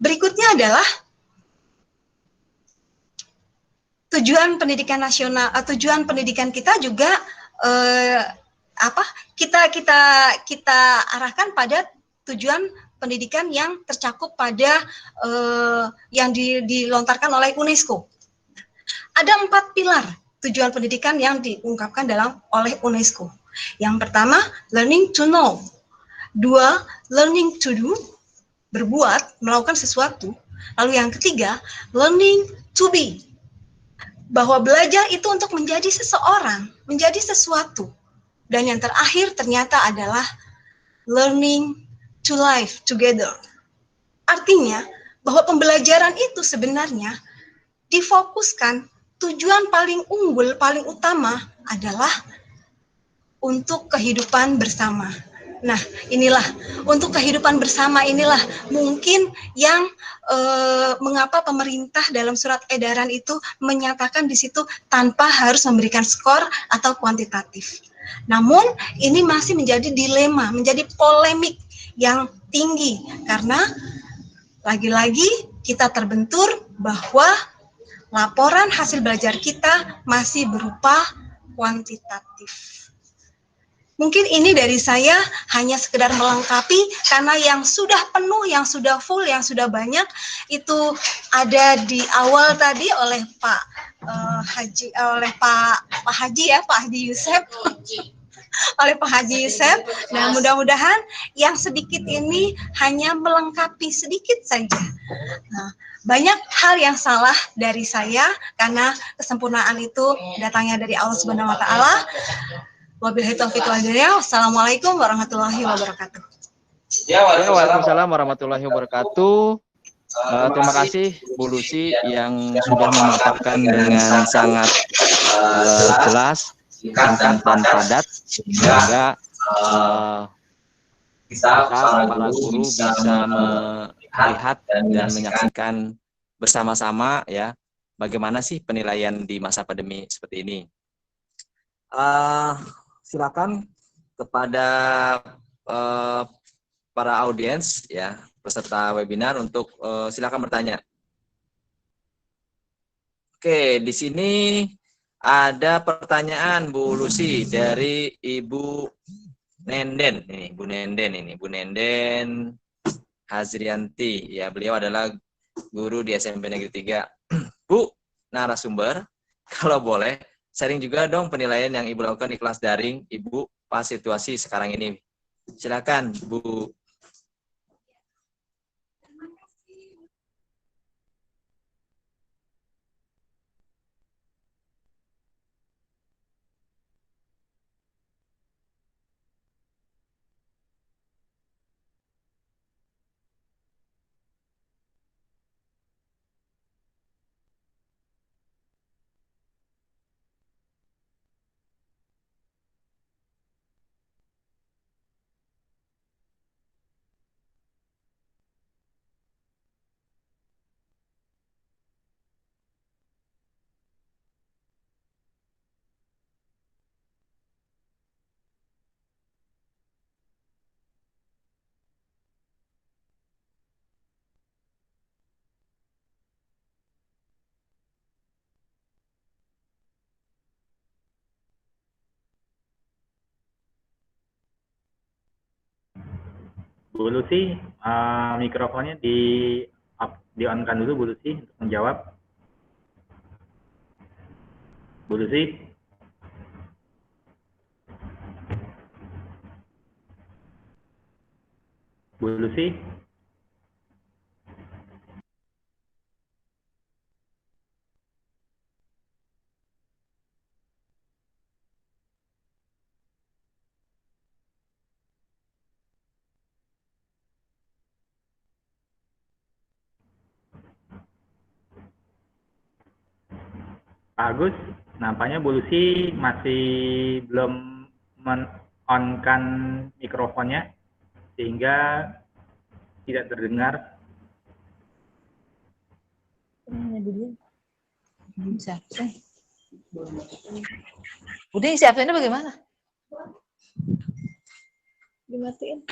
berikutnya adalah tujuan pendidikan nasional, tujuan pendidikan kita juga kita arahkan pada tujuan pendidikan yang tercakup pada yang dilontarkan oleh UNESCO. Ada 4 pilar tujuan pendidikan yang diungkapkan oleh UNESCO. Yang pertama, learning to know. Dua, learning to do, berbuat, melakukan sesuatu. Lalu yang ketiga, learning to be, bahwa belajar itu untuk menjadi seseorang, menjadi sesuatu. Dan yang terakhir ternyata adalah learning to live together. Artinya bahwa pembelajaran itu sebenarnya difokuskan, tujuan paling unggul, paling utama adalah untuk kehidupan bersama. Nah, inilah untuk kehidupan bersama inilah mungkin yang mengapa pemerintah dalam surat edaran itu menyatakan di situ tanpa harus memberikan skor atau kuantitatif. Namun ini masih menjadi dilema, menjadi polemik yang tinggi karena lagi-lagi kita terbentur bahwa laporan hasil belajar kita masih berupa kuantitatif. Mungkin ini dari saya hanya sekedar melengkapi karena yang sudah penuh, yang sudah full, yang sudah banyak itu ada di awal tadi oleh Pak Haji Yusef. Oleh Pak Haji Yusef. Nah, mudah-mudahan yang sedikit ini hanya melengkapi sedikit saja. Nah, banyak hal yang salah dari saya karena kesempurnaan itu datangnya dari Allah Subhanahu wa taala. Wabillahi taufiq wal hidayah. Wassalamualaikum warahmatullahi wabarakatuh. Ya, waalaikumsalam warahmatullahi wabarakatuh. Terima kasih Bu Lucy yang sudah memaparkan dengan sangat jelas, singkat dan padat sehingga kita para guru bisa melihat dan menyaksikan bersama-sama ya bagaimana sih penilaian di masa pandemi seperti ini. Silakan kepada para audiens ya peserta webinar untuk silakan bertanya. Oke, di sini ada pertanyaan Bu Lucy dari Ibu Nenden ini, Bu Nenden Hazrianti. Ya, beliau adalah guru di SMP Negeri 3. Bu narasumber, kalau boleh sharing juga dong penilaian yang Ibu lakukan di kelas daring Ibu pas situasi sekarang ini. Silakan Bu. Bu Lucy, mikrofonnya di on-kan dulu Bu Lucy untuk menjawab. Bu Lucy. Bu Lucy. Pak Agus, nampaknya Bu Lucy masih belum men-on-kan mikrofonnya sehingga tidak terdengar. Udah isi absennya bagaimana? Dimatiin.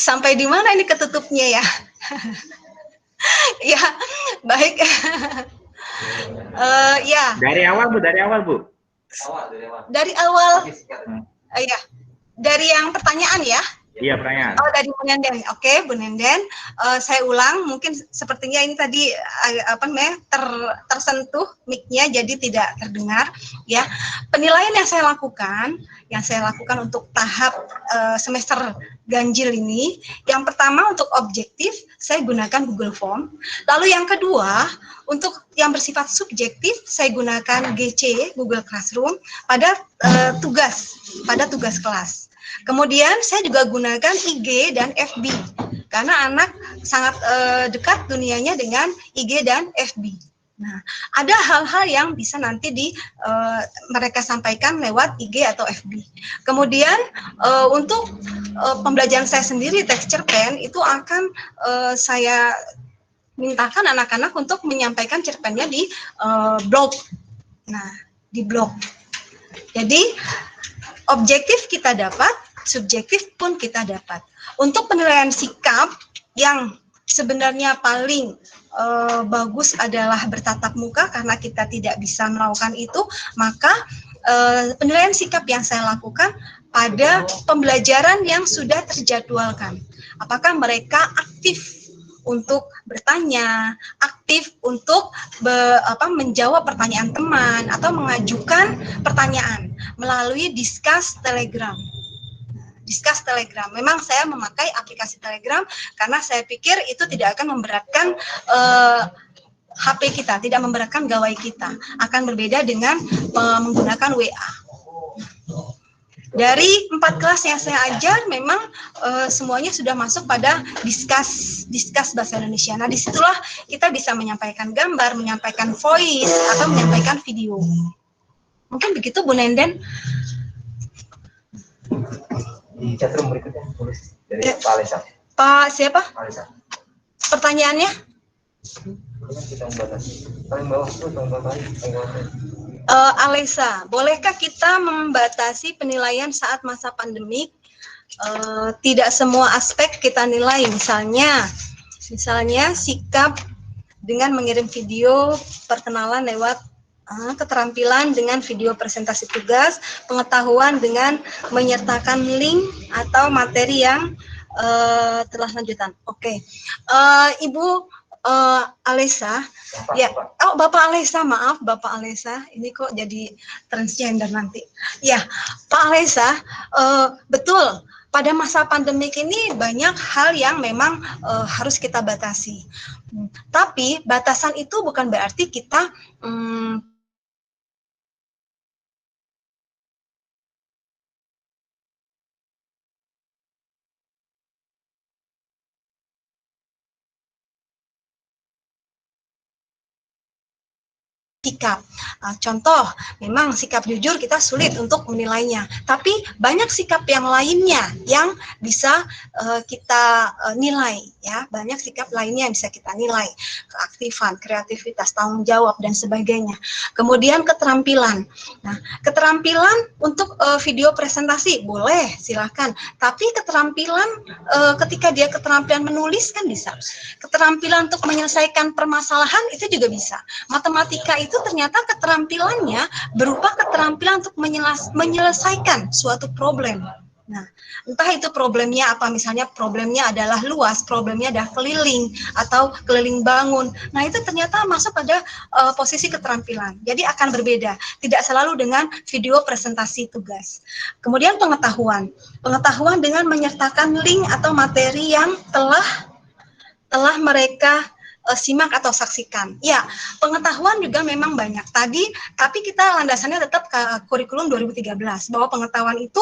Sampai di mana ini ketutupnya ya? Ya, baik. Ya. Dari awal Bu, dari awal Bu. Dari awal. Ya. Dari yang pertanyaan ya. Iya, pertanyaan. Oh, dari Bu Nenden. Oke, Bu Nenden. Saya ulang, mungkin sepertinya ini tadi tersentuh mic-nya jadi tidak terdengar ya. Penilaian yang saya lakukan untuk tahap semester ganjil ini, yang pertama untuk objektif saya gunakan Google Form. Lalu yang kedua, untuk yang bersifat subjektif saya gunakan GC Google Classroom pada tugas kelas. Kemudian saya juga gunakan IG dan FB karena anak sangat dekat dunianya dengan IG dan FB. Nah, ada hal-hal yang bisa nanti mereka sampaikan lewat IG atau FB. Kemudian untuk pembelajaran saya sendiri teks cerpen itu akan saya mintakan anak-anak untuk menyampaikan cerpennya di blog. Nah, di blog. Jadi objektif kita dapat, subjektif pun kita dapat. Untuk penilaian sikap yang sebenarnya paling bagus adalah bertatap muka karena kita tidak bisa melakukan itu, maka penilaian sikap yang saya lakukan pada pembelajaran yang sudah terjadwalkan. Apakah mereka aktif untuk bertanya, aktif untuk menjawab pertanyaan teman atau mengajukan pertanyaan melalui Discuss Telegram. Discuss Telegram. Memang saya memakai aplikasi Telegram karena saya pikir itu tidak akan memberatkan HP kita, tidak memberatkan gawai kita. Akan berbeda dengan menggunakan WA. Dari 4 kelas yang saya ajar, memang semuanya sudah masuk pada discuss bahasa Indonesia. Nah, disitulah kita bisa menyampaikan gambar, menyampaikan voice, atau menyampaikan video. Mungkin begitu, Bu Nenden. Di chatroom berikutnya tulis dari Pak Alesa. Pak siapa? Alesa. Pertanyaannya? Kita membatasi. Paling bawah itu tombol paling bawah. Alesa, bolehkah kita membatasi penilaian saat masa pandemik? Tidak semua aspek kita nilai, misalnya sikap dengan mengirim video perkenalan lewat keterampilan dengan video presentasi tugas, pengetahuan dengan menyertakan link atau materi yang telah lanjutan. Oke. Ibu Alesa, ya, oh Bapak Alesa, maaf Bapak Alesa, ini kok jadi transgender nanti. Ya, Pak Alesa, betul. Pada masa pandemik ini banyak hal yang memang harus kita batasi. Tapi batasan itu bukan berarti kita sikap. Contoh, memang sikap jujur kita sulit untuk menilainya, tapi banyak sikap yang lainnya yang bisa kita nilai, ya. Banyak sikap lainnya yang bisa kita nilai, keaktifan, kreativitas, tanggung jawab dan sebagainya. Kemudian keterampilan. Nah, keterampilan untuk video presentasi boleh, silakan. Tapi keterampilan ketika dia keterampilan menulis kan bisa. Keterampilan untuk menyelesaikan permasalahan itu juga bisa. Matematika itu ternyata keterampilannya berupa keterampilan untuk menyelesaikan suatu problem. Nah, entah itu problemnya apa, misalnya problemnya adalah luas, problemnya adalah keliling atau keliling bangun. Nah, itu ternyata masuk pada posisi keterampilan. Jadi akan berbeda, tidak selalu dengan video presentasi tugas. Kemudian pengetahuan dengan menyertakan link atau materi yang telah mereka simak atau saksikan. Ya, pengetahuan juga memang banyak tadi, tapi kita landasannya tetap ke kurikulum 2013 bahwa pengetahuan itu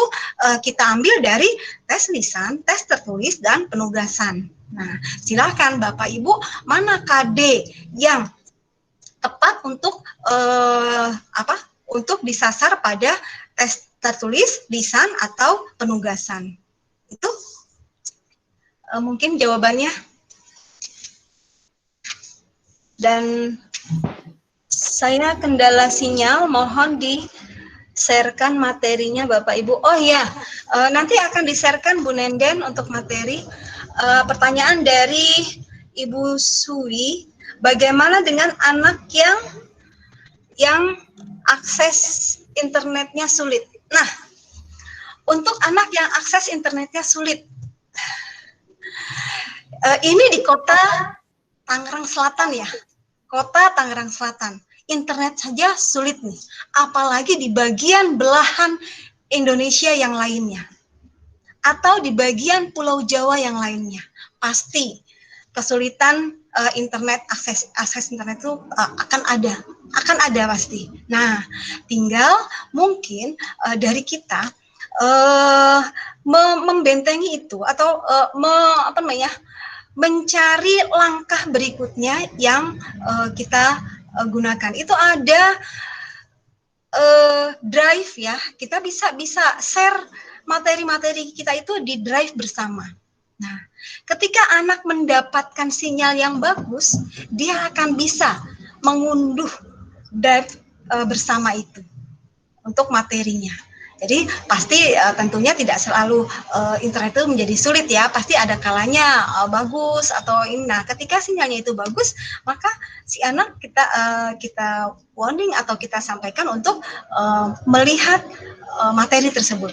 kita ambil dari tes lisan, tes tertulis dan penugasan. Nah, silakan Bapak Ibu, mana KD yang tepat untuk untuk disasar pada tes tertulis, lisan atau penugasan. Itu mungkin jawabannya. Dan saya kendala sinyal, mohon di-sharekan materinya Bapak Ibu. Oh ya, nanti akan di-sharekan Bu Nenden untuk materi. pertanyaan dari Ibu Suwi, bagaimana dengan anak yang akses internetnya sulit? Nah, untuk anak yang akses internetnya sulit, ini di kota Tangerang Selatan ya, kota Tangerang Selatan, internet saja sulit nih, apalagi di bagian belahan Indonesia yang lainnya, atau di bagian Pulau Jawa yang lainnya, pasti kesulitan internet, akses internet itu akan ada pasti. Nah, tinggal mungkin dari kita membentengi itu, atau mencari langkah berikutnya yang kita gunakan. Itu ada drive ya, kita bisa share materi-materi kita itu di drive bersama. Nah, ketika anak mendapatkan sinyal yang bagus, dia akan bisa mengunduh drive bersama itu untuk materinya. Jadi pasti tentunya tidak selalu internet itu menjadi sulit ya, pasti ada kalanya bagus atau ini. Nah, ketika sinyalnya itu bagus, maka si anak kita warning atau kita sampaikan untuk melihat materi tersebut.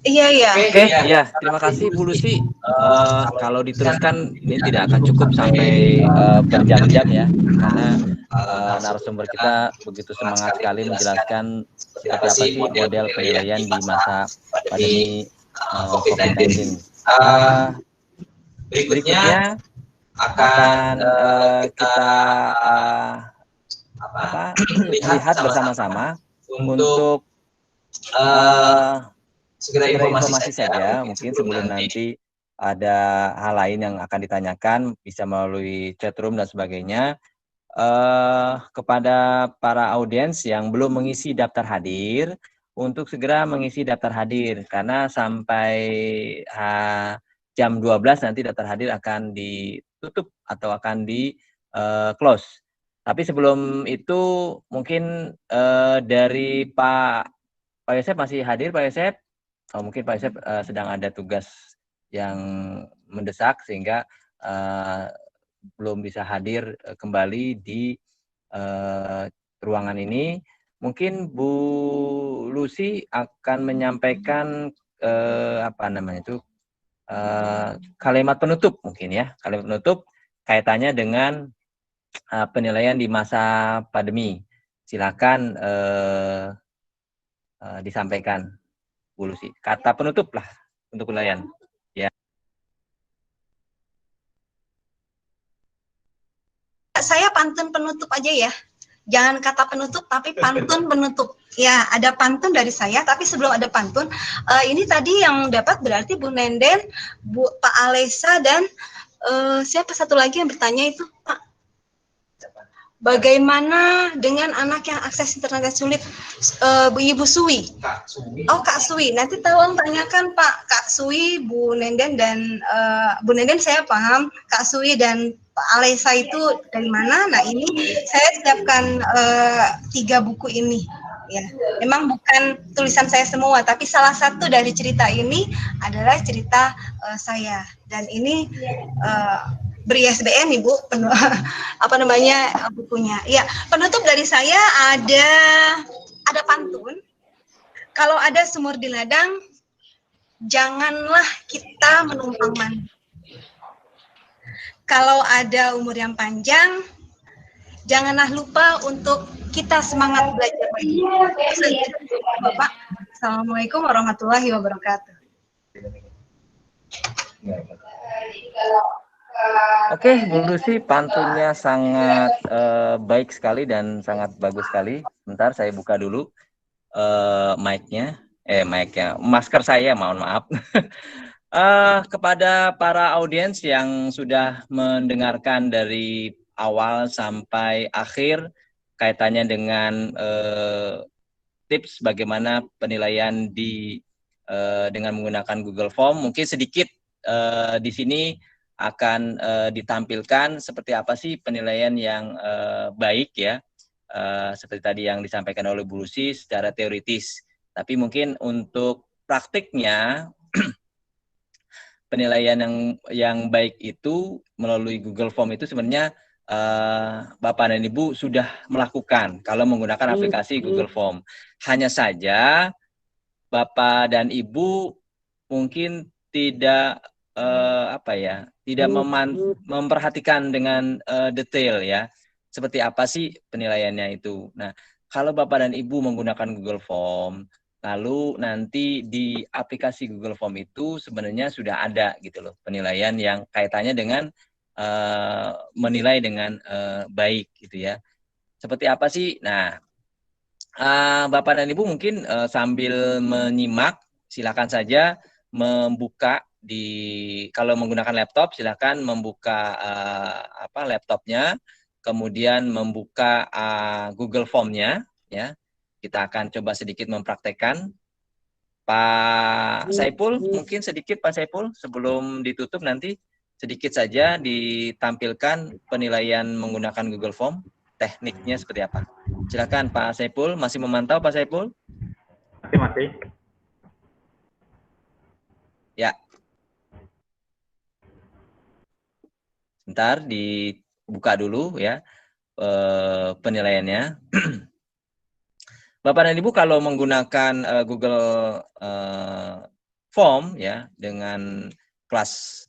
Iya. Oke, ya, terima kasih Bu Lucy. Kalau diteruskan ini tidak akan cukup sampai berjam-jam ya, karena narasumber kita begitu semangat sekali menjelaskan seperti apa sih model penilaian di masa pandemi COVID-19. Berikutnya akan kita lihat bersama-sama untuk segera informasi saja, mungkin sebelum nanti ada hal lain yang akan ditanyakan, bisa melalui chatroom dan sebagainya. Kepada para audiens yang belum mengisi daftar hadir, untuk segera mengisi daftar hadir, karena sampai jam 12 nanti daftar hadir akan ditutup atau akan di close. Tapi sebelum itu mungkin dari Pak Yosep masih hadir, Pak Yosep? Mungkin Pak Yosep sedang ada tugas yang mendesak sehingga belum bisa hadir kembali di ruangan ini. Mungkin Bu Lucy akan menyampaikan kalimat penutup mungkin ya, kalimat penutup kaitannya dengan penilaian di masa pandemi. Silakan disampaikan, Bu Lucy. Kata penutup lah untuk penilaian. Ya. Saya pantun penutup aja ya. Jangan kata penutup, tapi pantun penutup. Ya, ada pantun dari saya, tapi sebelum ada pantun, ini tadi yang dapat berarti Bu Nenden, Pak Alesa, dan siapa satu lagi yang bertanya itu, Pak? Bagaimana dengan anak yang akses internetnya sulit? Ibu Suwi. Oh, Kak Suwi. Nanti tolong tanyakan Pak Kak Suwi, Bu Nenden, dan Bu Nenden saya paham. Kak Suwi dan Pak Alesa itu dari mana? Nah, ini saya siapkan 3 buku ini. Ya, memang bukan tulisan saya semua, tapi salah satu dari cerita ini adalah cerita saya. Dan ini ber-ISBN Ibu, bukunya. Ya, penutup dari saya ada pantun. Kalau ada sumur di ladang, janganlah kita menumpang mandi. Kalau ada umur yang panjang, janganlah lupa untuk kita semangat belajar lagi. Bapak, Assalamualaikum warahmatullahi wabarakatuh. Oke, Bu Lucy, pantunnya sangat baik sekali dan sangat bagus sekali. Sebentar, saya buka dulu mic-nya, masker saya, mohon maaf. Kepada para audiens yang sudah mendengarkan dari awal sampai akhir kaitannya dengan tips bagaimana penilaian dengan menggunakan Google Form, mungkin sedikit di sini akan ditampilkan seperti apa sih penilaian yang baik ya. seperti tadi yang disampaikan oleh Bu Lucy secara teoritis. Tapi mungkin untuk praktiknya penilaian yang baik itu melalui Google Form itu sebenarnya Bapak dan Ibu sudah melakukan kalau menggunakan aplikasi Google Form. Hanya saja Bapak dan Ibu mungkin tidak tidak memperhatikan dengan detail ya. Seperti apa sih penilaiannya itu. Nah, kalau Bapak dan Ibu menggunakan Google Form, lalu nanti di aplikasi Google Form itu sebenarnya sudah ada gitu loh penilaian yang kaitannya dengan menilai dengan baik gitu ya. Seperti apa sih? Nah, Bapak dan Ibu mungkin sambil menyimak, silakan saja membuka kalau menggunakan laptop silakan membuka laptopnya, kemudian membuka Google Form-nya ya. Kita akan coba sedikit mempraktekkan. Pak Saipul, mungkin sedikit Pak Saipul sebelum ditutup nanti sedikit saja ditampilkan penilaian menggunakan Google Form, tekniknya seperti apa. Silakan Pak Saipul, masih memantau Pak Saipul? Masih. Ya. Sebentar dibuka dulu ya penilaiannya. Bapak dan Ibu kalau menggunakan Google Form ya dengan kelas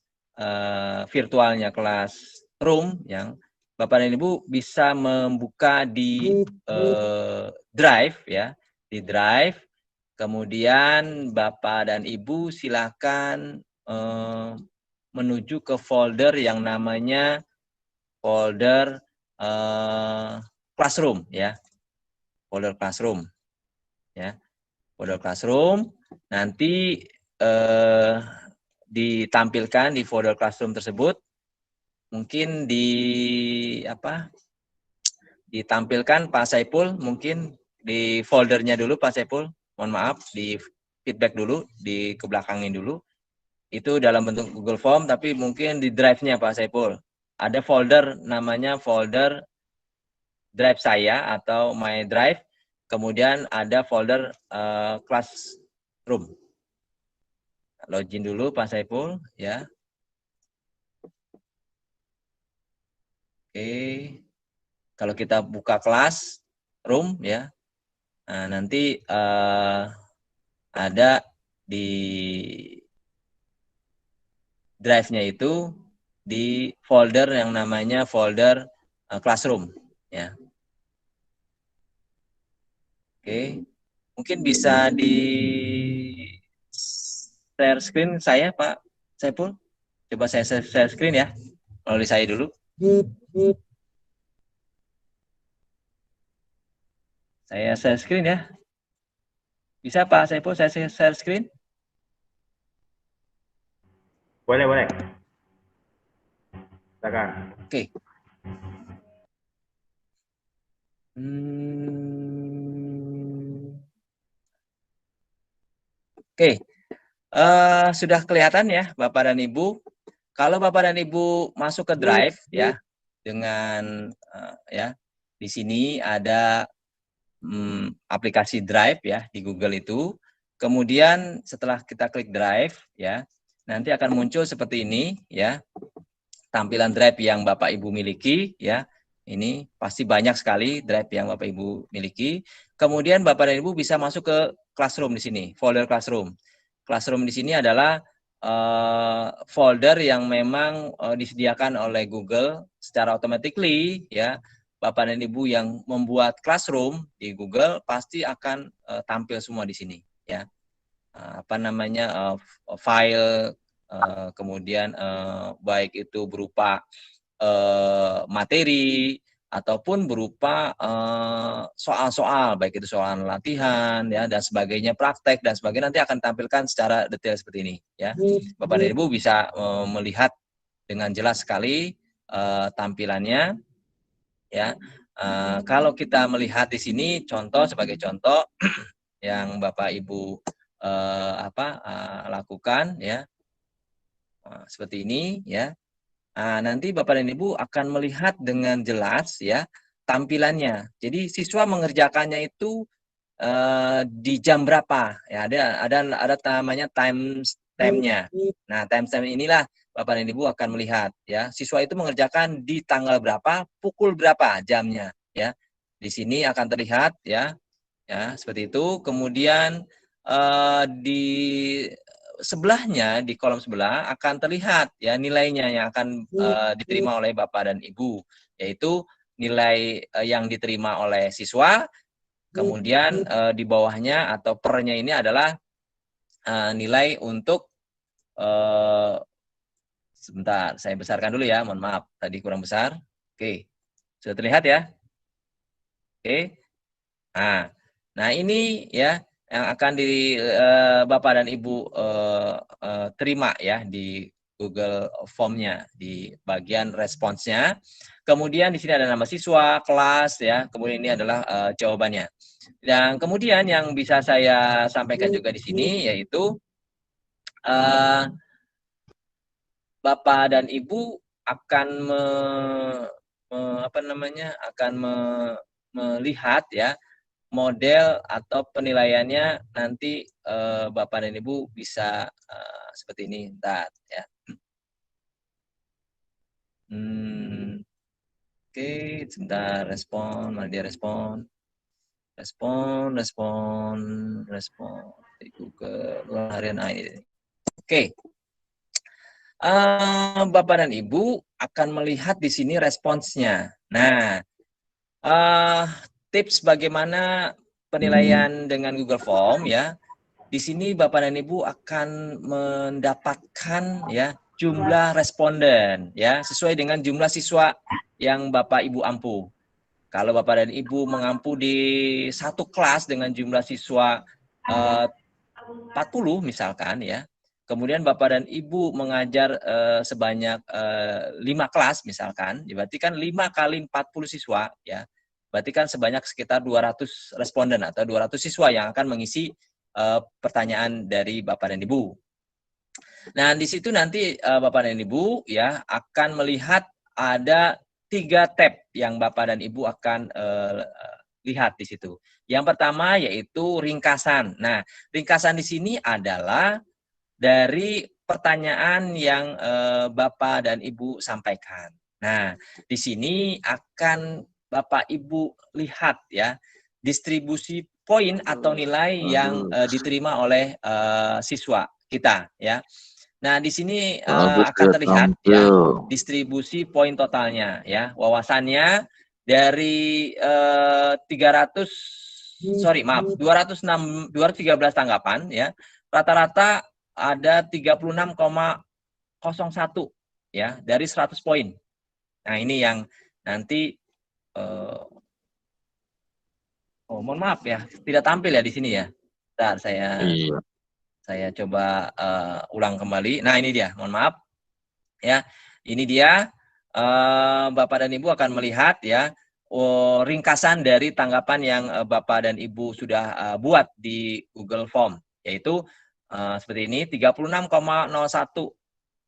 virtualnya Classroom yang Bapak dan Ibu bisa membuka di Drive ya, di Drive. Kemudian Bapak dan Ibu silakan menuju ke folder yang namanya folder Classroom ya. Folder Classroom ya. Folder Classroom nanti ditampilkan di folder Classroom tersebut mungkin ditampilkan Pak Saipul mungkin di foldernya dulu Pak Saipul, mohon maaf di feedback dulu, di kebelakangin dulu. Itu dalam bentuk Google Form tapi mungkin di drive-nya Pak Saipul. Ada folder namanya folder drive saya atau my drive, kemudian ada folder Classroom. Login dulu Pak Saipul ya. Oke. Kalau kita buka Classroom ya. Nah, nanti ada di drive-nya itu di folder yang namanya folder Classroom ya. Oke, mungkin bisa di share screen saya Pak Saipul. Coba saya share screen ya, melalui saya dulu. Saya share screen ya. Bisa Pak Saipul saya share screen? Boleh, boleh. Silakan. Oke. Oke, sudah kelihatan ya Bapak dan Ibu. Kalau Bapak dan Ibu masuk ke Drive ya, dengan ya di sini ada aplikasi Drive ya di Google itu. Kemudian setelah kita klik Drive ya, nanti akan muncul seperti ini ya, tampilan Drive yang Bapak Ibu miliki ya. Ini pasti banyak sekali Drive yang Bapak Ibu miliki. Kemudian Bapak dan Ibu bisa masuk ke Classroom di sini, folder Classroom. Classroom di sini adalah folder yang memang disediakan oleh Google secara automatically ya. Bapak dan Ibu yang membuat Classroom di Google pasti akan tampil semua di sini ya. File kemudian baik itu berupa materi ataupun berupa soal-soal, baik itu soal latihan ya dan sebagainya, praktek dan sebagainya, nanti akan tampilkan secara detail seperti ini ya. Bapak dan Ibu bisa melihat dengan jelas sekali tampilannya ya. Kalau kita melihat di sini contoh, sebagai contoh yang Bapak Ibu lakukan ya, seperti ini ya. Nah, nanti Bapak dan Ibu akan melihat dengan jelas ya tampilannya. Jadi siswa mengerjakannya itu di jam berapa? Ya, ada namanya time-nya. Nah, time inilah Bapak dan Ibu akan melihat ya. Siswa itu mengerjakan di tanggal berapa, pukul berapa jamnya ya. Di sini akan terlihat ya. Ya, seperti itu. Kemudian di sebelahnya, di kolom sebelah akan terlihat ya nilainya yang akan diterima oleh Bapak dan Ibu, yaitu nilai yang diterima oleh siswa. Kemudian di bawahnya atau pernya ini adalah nilai untuk sebentar, saya besarkan dulu ya, mohon maaf tadi kurang besar. Oke, sudah terlihat ya? Oke. Nah ini ya yang akan di Bapak dan Ibu terima ya di Google Form-nya di bagian responsnya. Kemudian di sini ada nama siswa, kelas ya. Kemudian ini adalah jawabannya. Dan kemudian yang bisa saya sampaikan juga di sini yaitu Bapak dan Ibu akan melihat ya model atau penilaiannya nanti Bapak dan Ibu bisa seperti ini, bentar ya. Oke, sebentar, respon, mana dia respon di Google harian ini. Oke. Bapak dan Ibu akan melihat di sini responsnya. Nah, tips bagaimana penilaian dengan Google Form ya. Di sini Bapak dan Ibu akan mendapatkan ya jumlah responden ya sesuai dengan jumlah siswa yang Bapak Ibu ampu. Kalau Bapak dan Ibu mengampu di satu kelas dengan jumlah siswa 40 misalkan ya. Kemudian Bapak dan Ibu mengajar sebanyak 5 kelas misalkan, berarti kan 5 kali 40 siswa ya. Berarti kan sebanyak sekitar 200 responden atau 200 siswa yang akan mengisi pertanyaan dari Bapak dan Ibu. Nah, di situ nanti Bapak dan Ibu ya akan melihat ada 3 tab yang Bapak dan Ibu akan lihat di situ. Yang pertama yaitu ringkasan. Nah, ringkasan di sini adalah dari pertanyaan yang Bapak dan Ibu sampaikan. Nah, di sini akan Bapak Ibu lihat ya distribusi poin atau nilai yang diterima oleh siswa kita ya. Nah, di sini akan terlihat ya distribusi poin totalnya ya. Wawasannya dari 213 tanggapan ya. Rata-rata ada 36,01 ya dari 100 poin. Nah, ini yang nanti mohon maaf ya, tidak tampil ya di sini ya. Bentar, saya coba ulang kembali. Nah, ini dia, mohon maaf. Ya, ini dia Bapak dan Ibu akan melihat ya ringkasan dari tanggapan yang Bapak dan Ibu sudah buat di Google Form, yaitu seperti ini 36,01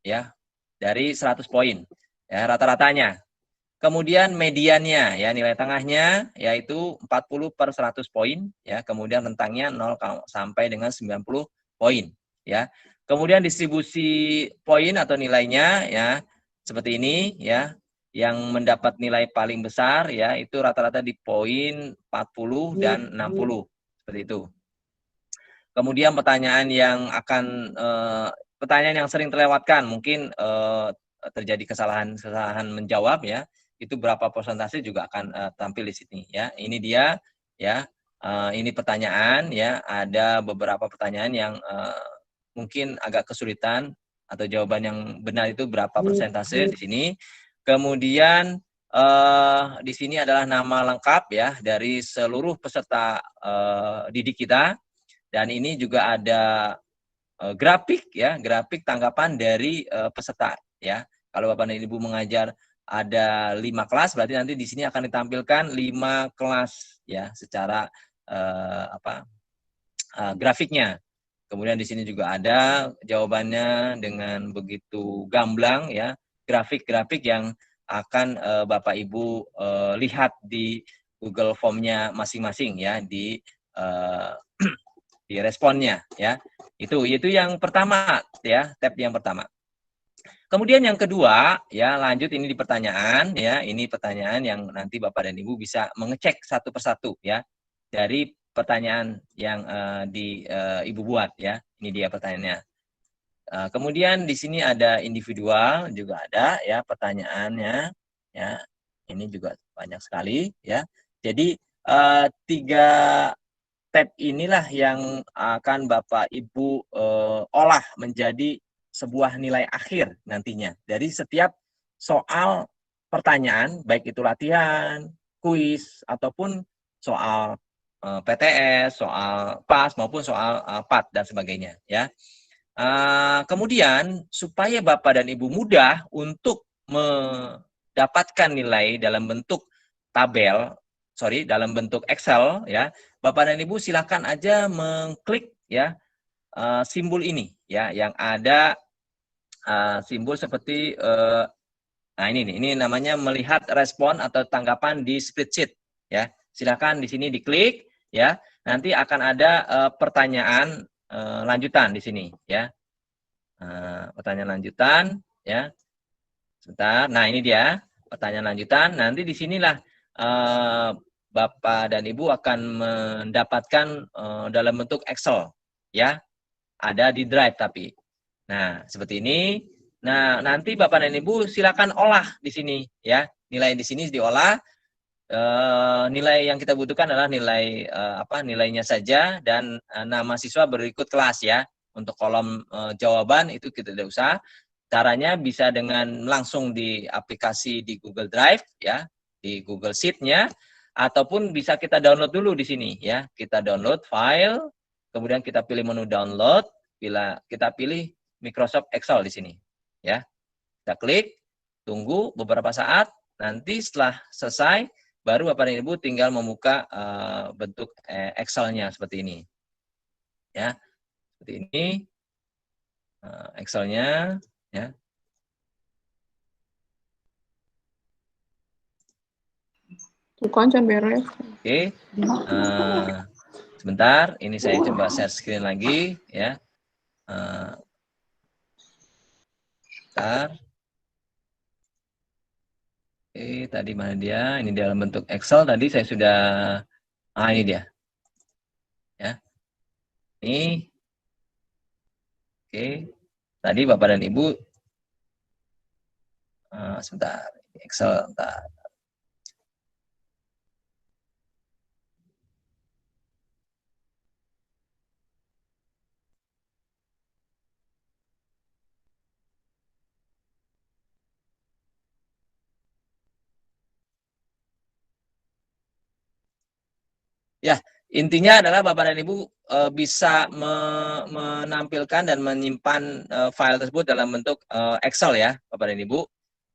ya dari 100 poin ya rata-ratanya. Kemudian mediannya ya nilai tengahnya yaitu 40/100 poin ya, kemudian rentangnya 0 sampai dengan 90 poin ya. Kemudian distribusi poin atau nilainya ya seperti ini ya. Yang mendapat nilai paling besar ya itu rata-rata di poin 40 dan 60 seperti itu. Kemudian pertanyaan yang sering terlewatkan mungkin terjadi kesalahan menjawab ya. Itu berapa persentase juga akan tampil di sini ya. Ini dia ya. Ini pertanyaan ya. Ada beberapa pertanyaan yang mungkin agak kesulitan atau jawaban yang benar itu berapa persentase di sini. Kemudian di sini adalah nama lengkap ya dari seluruh peserta didik kita. Dan ini juga ada grafik ya, grafik tanggapan dari peserta ya. Kalau Bapak dan Ibu mengajar ada 5 kelas, berarti nanti di sini akan ditampilkan 5 kelas ya secara grafiknya. Kemudian di sini juga ada jawabannya dengan begitu gamblang ya, grafik-grafik yang akan Bapak Ibu lihat di Google Form-nya masing-masing ya, di responnya ya. Itu yang pertama ya, tab yang pertama. Kemudian yang kedua ya, lanjut ini di pertanyaan ya, ini pertanyaan yang nanti Bapak dan Ibu bisa mengecek satu persatu ya dari pertanyaan yang Ibu buat ya. Ini dia pertanyaannya. Kemudian di sini ada individual juga ada ya pertanyaannya ya. Ini juga banyak sekali ya. Jadi 3 tab inilah yang akan Bapak Ibu olah menjadi sebuah nilai akhir nantinya dari setiap soal pertanyaan, baik itu latihan, kuis, ataupun soal PTS, soal PAS maupun soal PAT dan sebagainya ya. Kemudian supaya Bapak dan Ibu mudah untuk mendapatkan nilai dalam bentuk dalam bentuk Excel ya, Bapak dan Ibu silakan aja mengklik ya simbol ini ya, yang ada simbol seperti nah ini namanya melihat respon atau tanggapan di spreadsheet ya. Silakan di sini diklik ya. Nanti akan ada pertanyaan lanjutan di sini ya. Pertanyaan lanjutan ya. Sebentar. Nah, ini dia pertanyaan lanjutan. Nanti di sinilah Bapak dan Ibu akan mendapatkan dalam bentuk Excel ya. Ada di Drive tapi. Nah, seperti ini. Nah, nanti Bapak dan Ibu silakan olah di sini ya. Nilai di sini diolah. Nilai yang kita butuhkan adalah nilai nilainya saja dan nama siswa berikut kelas ya. Untuk kolom jawaban itu kita tidak usah. Caranya bisa dengan langsung di aplikasi di Google Drive ya, di Google Sheet-nya, ataupun bisa kita download dulu di sini ya. Kita download file, kemudian kita pilih menu download, kita pilih Microsoft Excel di sini ya. Kita klik, tunggu beberapa saat, nanti setelah selesai baru Bapak dan Ibu tinggal membuka bentuk Excel-nya seperti ini ya. Seperti ini Excel-nya ya. Bukan beres. Oke. Sebentar, ini saya coba share screen lagi ya. Bentar. Oke, tadi mana dia? Ini dalam bentuk Excel tadi saya sudah ini dia. Ya. Ini. Oke. Tadi Bapak dan Ibu sebentar, Excel sebentar. Ya, intinya adalah Bapak dan Ibu bisa menampilkan dan menyimpan file tersebut dalam bentuk Excel ya, Bapak dan Ibu.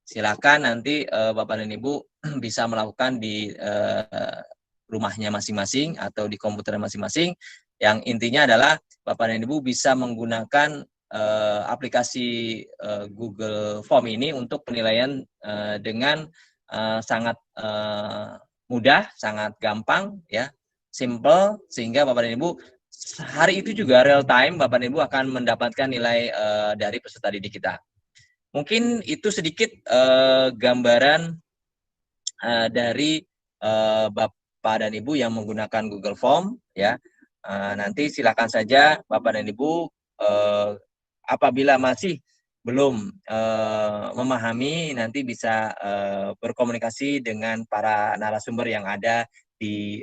Silakan nanti Bapak dan Ibu bisa melakukan di rumahnya masing-masing atau di komputer masing-masing. Yang intinya adalah Bapak dan Ibu bisa menggunakan aplikasi Google Form ini untuk penilaian dengan sangat mudah, sangat gampang ya. Simple, sehingga Bapak dan Ibu hari itu juga real time Bapak dan Ibu akan mendapatkan nilai dari peserta didik kita. Mungkin itu sedikit gambaran dari Bapak dan Ibu yang menggunakan Google Form ya. Nanti silakan saja Bapak dan Ibu apabila masih belum memahami, nanti bisa berkomunikasi dengan para narasumber yang ada di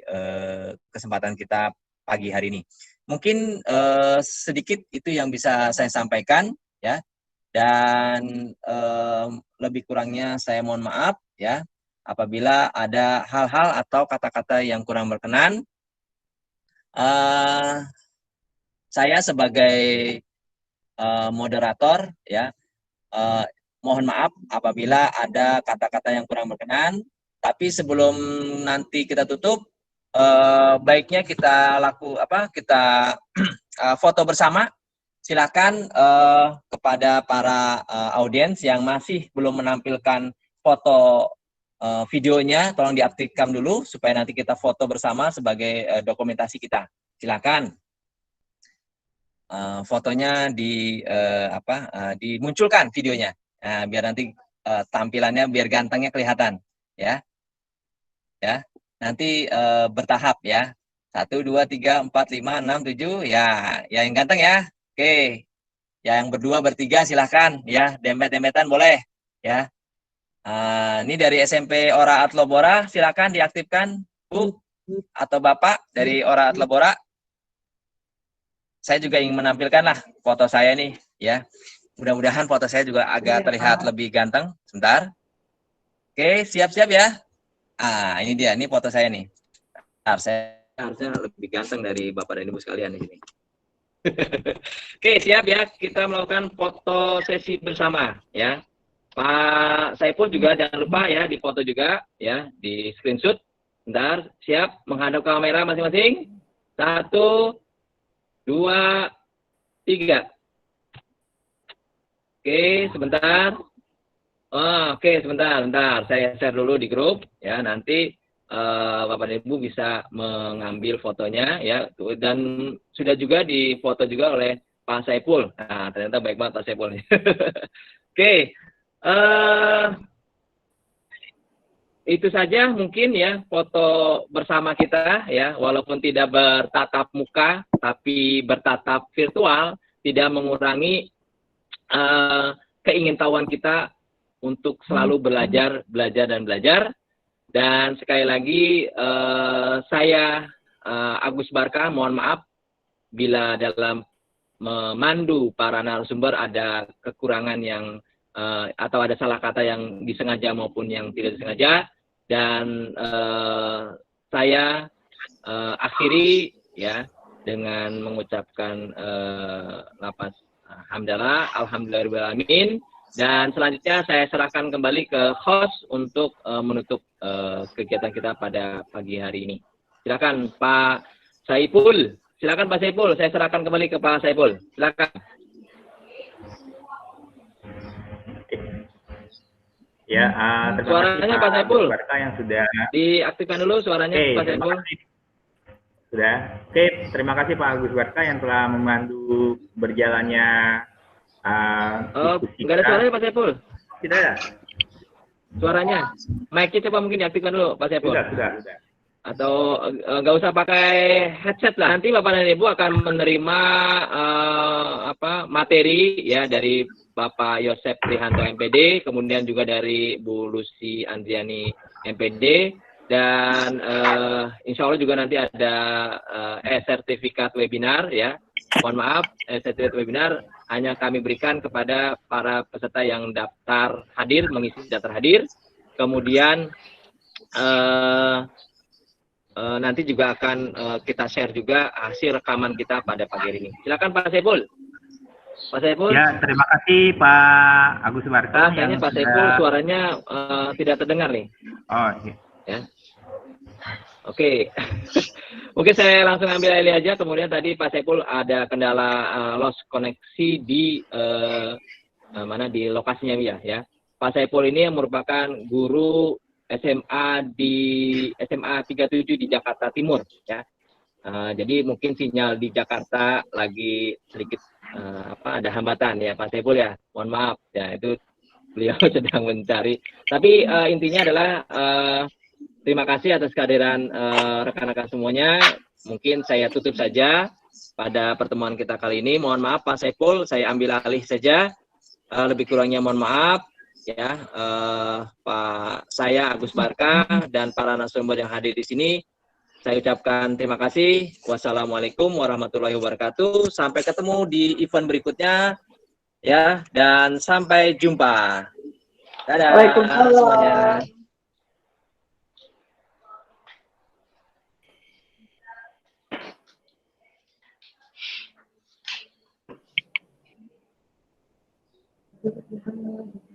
kesempatan kita pagi hari ini. Mungkin sedikit itu yang bisa saya sampaikan ya, dan lebih kurangnya saya mohon maaf ya apabila ada hal-hal atau kata-kata yang kurang berkenan. Saya sebagai moderator ya mohon maaf apabila ada kata-kata yang kurang berkenan. Tapi sebelum nanti kita tutup, baiknya kita foto bersama. Silakan kepada para audiens yang masih belum menampilkan foto videonya tolong diaktifkan dulu supaya nanti kita foto bersama sebagai dokumentasi kita. Silakan. Fotonya dimunculkan videonya. Biar nanti tampilannya biar gantengnya kelihatan, ya. Ya. Nanti bertahap ya. 1 2 3 4 5 6 7 ya. Ya yang ganteng ya. Oke. Yang berdua bertiga silahkan ya, dempet-dempetan boleh ya. Ini dari SMP Ora Atlobora, silakan diaktifkan Bu atau Bapak dari Ora Atlobora. Saya juga ingin menampilkan lah foto saya nih ya. Mudah-mudahan foto saya juga agak terlihat lebih ganteng. Sebentar. Oke, siap-siap ya. Ini dia, ini foto saya nih. Bentar, saya harusnya lebih ganteng dari Bapak dan Ibu sekalian di sini. Oke, siap ya. Kita melakukan foto sesi bersama ya. Pak Saiful juga jangan lupa ya di foto juga ya, di screenshot. Bentar, siap menghadap kamera masing-masing. 1 2 3. Oke, sebentar. Oke, sebentar. Saya share dulu di grup ya. Nanti Bapak dan Ibu bisa mengambil fotonya ya. Dan sudah juga difoto juga oleh Pak Saiful. Nah, ternyata baik banget Pak Saiful. Oke. Itu saja mungkin ya foto bersama kita ya, walaupun tidak bertatap muka tapi bertatap virtual, tidak mengurangi keingintahuan kita untuk selalu belajar. Dan sekali lagi saya Agus Barka mohon maaf bila dalam memandu para narasumber ada kekurangan yang atau ada salah kata yang disengaja maupun yang tidak disengaja. Dan saya akhiri ya dengan mengucapkan lafaz hamdalah, alhamdulillahirobbilalamin. Dan selanjutnya saya serahkan kembali ke host untuk menutup kegiatan kita pada pagi hari ini. Silakan Pak Saiful. Silakan Pak Saiful. Saya serahkan kembali ke Pak Saiful. Silakan. Ya, suaranya Pak Saiful. Yang sudah diaktifkan dulu suaranya Pak Saiful. Sudah. Oke, terima kasih Pak Agus Barka yang telah membantu berjalannya diskusi. Enggak ada suaranya Pak Saiful. Tidak ada. Suaranya. Mic-nya coba mungkin diaktifkan dulu Pak Saiful. Sudah. Atau nggak usah pakai headset lah. Nanti Bapak dan Ibu akan menerima materi ya dari Bapak Yosep Trihanto MPD, kemudian juga dari Bu Lucy Andriani MPD, dan insya Allah juga nanti ada sertifikat webinar ya. Mohon maaf, sertifikat webinar hanya kami berikan kepada para peserta yang daftar hadir, mengisi daftar hadir. Kemudian nanti juga akan kita share juga hasil rekaman kita pada pagi hari ini. Silakan Pak Saiful. Pak Saiful. Ya, terima kasih Pak Agus Barka. Kayaknya Pak Saiful suaranya tidak terdengar nih. Oh, iya. Ya. Oke. Mungkin saya langsung ambil alih aja. Kemudian tadi Pak Saiful ada kendala lost koneksi di di lokasinya ya. Pak Saiful ini yang merupakan guru SMA 37 di Jakarta Timur ya. Jadi mungkin sinyal di Jakarta lagi sedikit ada hambatan ya Pak Saiful ya. Mohon maaf ya, itu beliau sedang mencari. Tapi intinya adalah terima kasih atas kehadiran rekan-rekan semuanya. Mungkin saya tutup saja pada pertemuan kita kali ini. Mohon maaf Pak Saiful, saya ambil alih saja. Lebih kurangnya mohon maaf. Ya, Pak saya Agus Barka dan para narasumber yang hadir di sini, saya ucapkan terima kasih. Wassalamualaikum warahmatullahi wabarakatuh. Sampai ketemu di event berikutnya, ya, dan sampai jumpa. Dadah semuanya. Thank you.